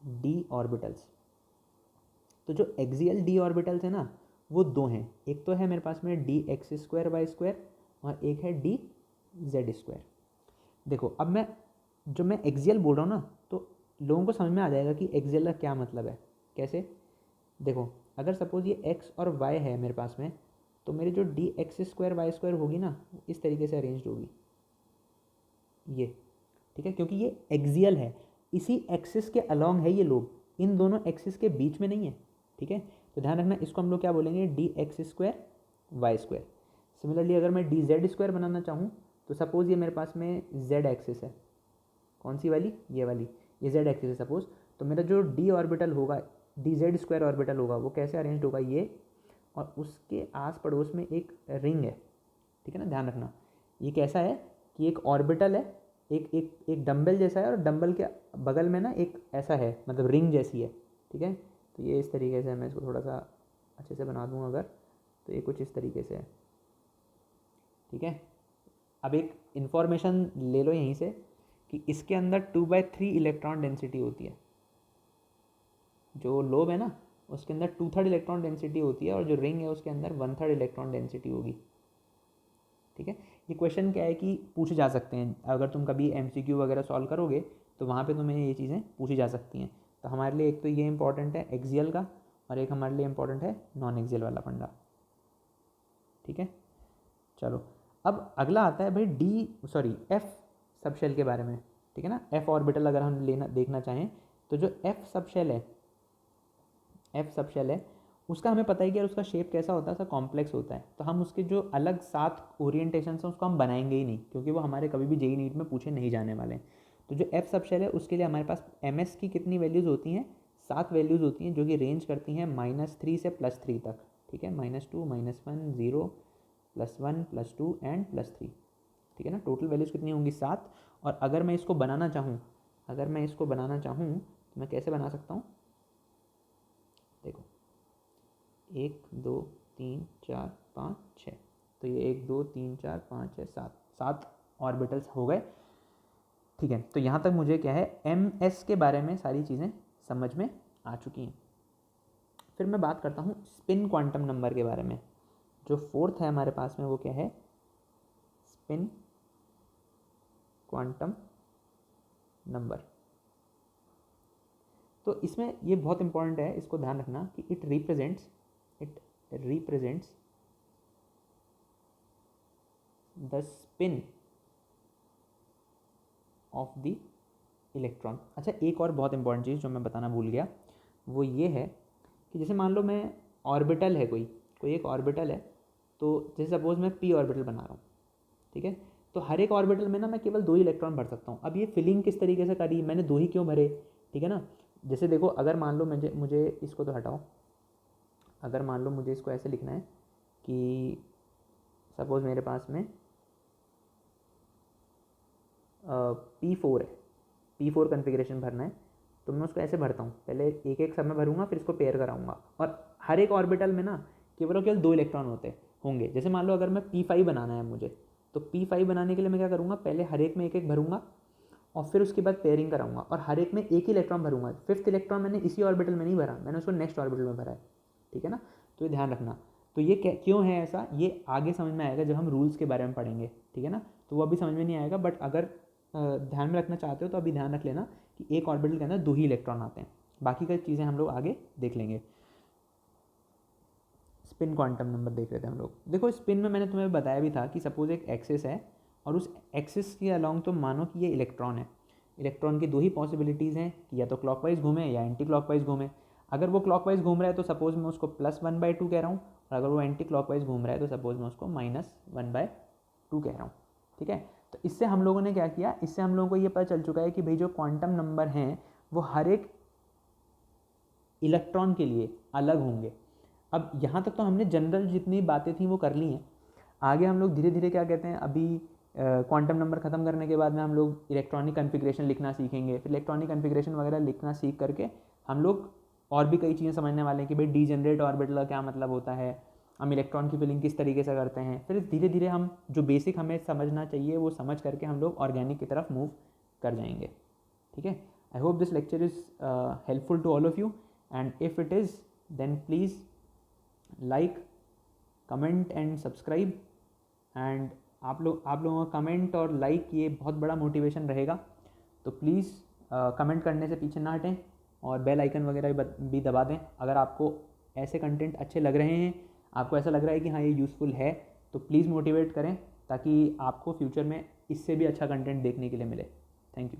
D orbitals. तो जो एक्सियल डी ऑर्बिटल्स है ना वो दो हैं, एक तो है मेरे पास में D X square Y square और एक है डी जेड स्क्वायर। देखो अब मैं एक्सियल बोल रहा हूँ ना तो लोगों को समझ में आ जाएगा कि एक्सियल का क्या मतलब है। कैसे, देखो अगर सपोज ये एक्स और वाई है मेरे पास में, तो मेरी जो D X square Y square होगी ना इस तरीके से अरेंज्ड होगी ये। ठीक है, क्योंकि ये एक्सियल है, इसी एक्सिस के अलॉन्ग है ये लोब, इन दोनों एक्सिस के बीच में नहीं है। ठीक है, तो ध्यान रखना इसको हम लोग क्या बोलेंगे, D X square Y square. Similarly अगर मैं डी जेड स्क्वायर बनाना चाहूँ तो सपोज़ ये मेरे पास में जेड एक्सिस है, कौन सी वाली, ये वाली, ये जेड एक्सिस है सपोज़, तो मेरा जो डी ऑर्बिटल होगा, डी जेड स्क्वायर ऑर्बिटल होगा वो कैसे अरेंज होगा, ये और उसके आस पड़ोस में एक रिंग है। ठीक है ना, ध्यान रखना ये कैसा है कि एक ऑर्बिटल है, एक एक एक डंबल जैसा है और डंबल के बगल में ना एक ऐसा है, मतलब रिंग जैसी है। ठीक है, तो ये इस तरीके से मैं इसको थोड़ा सा अच्छे से बना दूँ अगर, तो ये कुछ इस तरीके से है। ठीक है, अब एक इन्फॉर्मेशन ले लो यहीं से कि इसके अंदर 2/3 इलेक्ट्रॉन डेंसिटी होती है, जो लोब है ना उसके अंदर 2/3 इलेक्ट्रॉन डेंसिटी होती है और जो रिंग है उसके अंदर 1/3 इलेक्ट्रॉन डेंसिटी होगी। ठीक है, ये क्वेश्चन क्या है कि पूछे जा सकते हैं, अगर तुम कभी MCQ वगैरह सॉल्व करोगे तो वहाँ पे तुम्हें ये चीज़ें पूछी जा सकती हैं। तो हमारे लिए एक तो ये इंपॉर्टेंट है एक्सियल का, और एक हमारे लिए इंपॉर्टेंट है नॉन एक्सियल वाला फंडा। ठीक है, चलो अब अगला आता है भाई F सबशेल के बारे में। ठीक है ना, F ऑर्बिटल अगर हम लेना देखना चाहें तो जो F सबशेल है उसका हमें पता है कि यार उसका शेप कैसा होता है, उसका कॉम्प्लेक्स होता है, तो हम उसके जो अलग 7 ओरिएंटेशन हैं उसको हम बनाएंगे ही नहीं, क्योंकि वो हमारे कभी भी JEE नीट में पूछे नहीं जाने वाले हैं। तो जो F सबशेल है उसके लिए हमारे पास MS की कितनी वैल्यूज़ होती हैं, 7 वैल्यूज़ होती हैं, जो कि रेंज करती हैं -3 से +3 तक। ठीक है, -2 -1 0 +1 +2 एंड +3। ठीक है ना, टोटल वैल्यूज़ कितनी होंगी, 7। और अगर मैं इसको बनाना चाहूँ तो मैं कैसे बना सकता हूँ, देखो 1 2 3 4 5 6, तो ये 1 2 3 4 5 6 7 ऑर्बिटल्स हो गए। ठीक है, तो यहाँ तक मुझे क्या है MS के बारे में सारी चीज़ें समझ में आ चुकी हैं। फिर मैं बात करता हूँ स्पिन क्वांटम नंबर के बारे में। जो फोर्थ है हमारे पास में वो क्या है, स्पिन क्वांटम नंबर। तो इसमें ये बहुत इंपॉर्टेंट है, इसको ध्यान रखना कि it represents the spin off the electron. अच्छा, एक और बहुत इंपॉर्टेंट चीज़ जो मैं बताना भूल गया वो ये है कि जैसे मान लो मैं ऑर्बिटल है कोई कोई एक ऑर्बिटल है, तो जैसे सपोज मैं पी ऑर्बिटल बना रहा हूँ, ठीक है, तो हर एक ऑर्बिटल में ना मैं केवल 2 इलेक्ट्रॉन भर सकता हूँ। अब ये फिलिंग किस तरीके से करी, मैंने 2 ही क्यों भरे, ठीक है ना। जैसे देखो, अगर मान लो मुझे इसको तो हटाओ, अगर मान लो मुझे इसको ऐसे लिखना है कि सपोज़ मेरे पास में P4 है, P4 कन्फिग्रेशन भरना है, तो मैं उसको ऐसे भरता हूँ, पहले एक एक सब में भरूँगा, फिर इसको पेयर कराऊँगा, और हर एक ऑर्बिटल में ना केवल 2 इलेक्ट्रॉन होंगे। जैसे मान लो अगर मैं P5 बनाना है मुझे, तो P5 बनाने के लिए मैं क्या करूँगा, पहले हर एक में एक एक भरूँगा और फिर उसके बाद पेयरिंग कराऊंगा, और हर एक में एक ही इलेक्ट्रॉन भरूंगा। 5th इलेक्ट्रॉन मैंने इसी ऑर्बिटल में नहीं भरा, मैंने उसको नेक्स्ट ऑर्बिटल में भरा है, ठीक है ना। तो ये ध्यान रखना। तो ये क्यों है ऐसा, ये आगे समझ में आएगा जब हम रूल्स के बारे में पढ़ेंगे, ठीक है ना। तो वो अभी समझ में नहीं आएगा, बट अगर ध्यान में रखना चाहते हो तो अभी ध्यान रख लेना कि एक ऑर्बिटल के अंदर 2 ही इलेक्ट्रॉन आते हैं। बाकी की चीज़ें हम लोग आगे देख लेंगे। स्पिन क्वांटम नंबर देख रहे थे हम लोग। देखो, स्पिन में मैंने तुम्हें बताया भी था कि सपोज एक एक्सिस है और उस एक्सिस के अलॉन्ग तुम मानो कि ये इलेक्ट्रॉन है। इलेक्ट्रॉन की 2 ही पॉसिबिलिटीज़ हैं कि या तो क्लॉकवाइज घूमे या एंटी क्लॉकवाइज घूमे। अगर वो क्लॉकवाइज घूम रहा है तो सपोज़ मैं उसको +1/2 कह रहा हूँ, और अगर वो एंटी क्लॉकवाइज घूम रहा है तो सपोज़ मैं उसको -1/2 कह रहा हूँ, ठीक है। तो इससे हम लोगों ने क्या किया, इससे हम लोगों को ये पता चल चुका है कि भाई जो क्वांटम नंबर हैं वो हर एक इलेक्ट्रॉन के लिए अलग होंगे। अब यहाँ तक तो हमने जनरल जितनी बातें थी वो कर ली हैं। आगे हम लोग धीरे धीरे क्या कहते हैं, अभी क्वांटम नंबर ख़त्म करने के बाद में हम लोग इलेक्ट्रॉनिक कन्फिग्रेशन लिखना सीखेंगे। फिर इलेक्ट्रॉनिक कन्फिग्रेशन वगैरह लिखना सीख करके हम लोग और भी कई चीज़ें समझने वाले हैं कि भाई डीजेनरेट ऑर्बिटल का क्या मतलब होता है, हम इलेक्ट्रॉन की फिलिंग किस तरीके से करते हैं। फिर धीरे धीरे हम जो बेसिक हमें समझना चाहिए वो समझ करके हम लोग ऑर्गेनिक की तरफ मूव कर जाएंगे, ठीक है। I hope this lecture is helpful to all of you, and if it is then please like, comment and subscribe. And आप लोगों का कमेंट और लाइक ये बहुत बड़ा मोटिवेशन रहेगा, तो प्लीज़ कमेंट करने से पीछे ना हटें, और बेल आइकन वगैरह भी दबा दें। अगर आपको ऐसे कंटेंट अच्छे लग रहे हैं, आपको ऐसा लग रहा है कि हाँ ये यूज़फुल है, तो प्लीज़ मोटिवेट करें ताकि आपको फ्यूचर में इससे भी अच्छा कंटेंट देखने के लिए मिले। Thank you.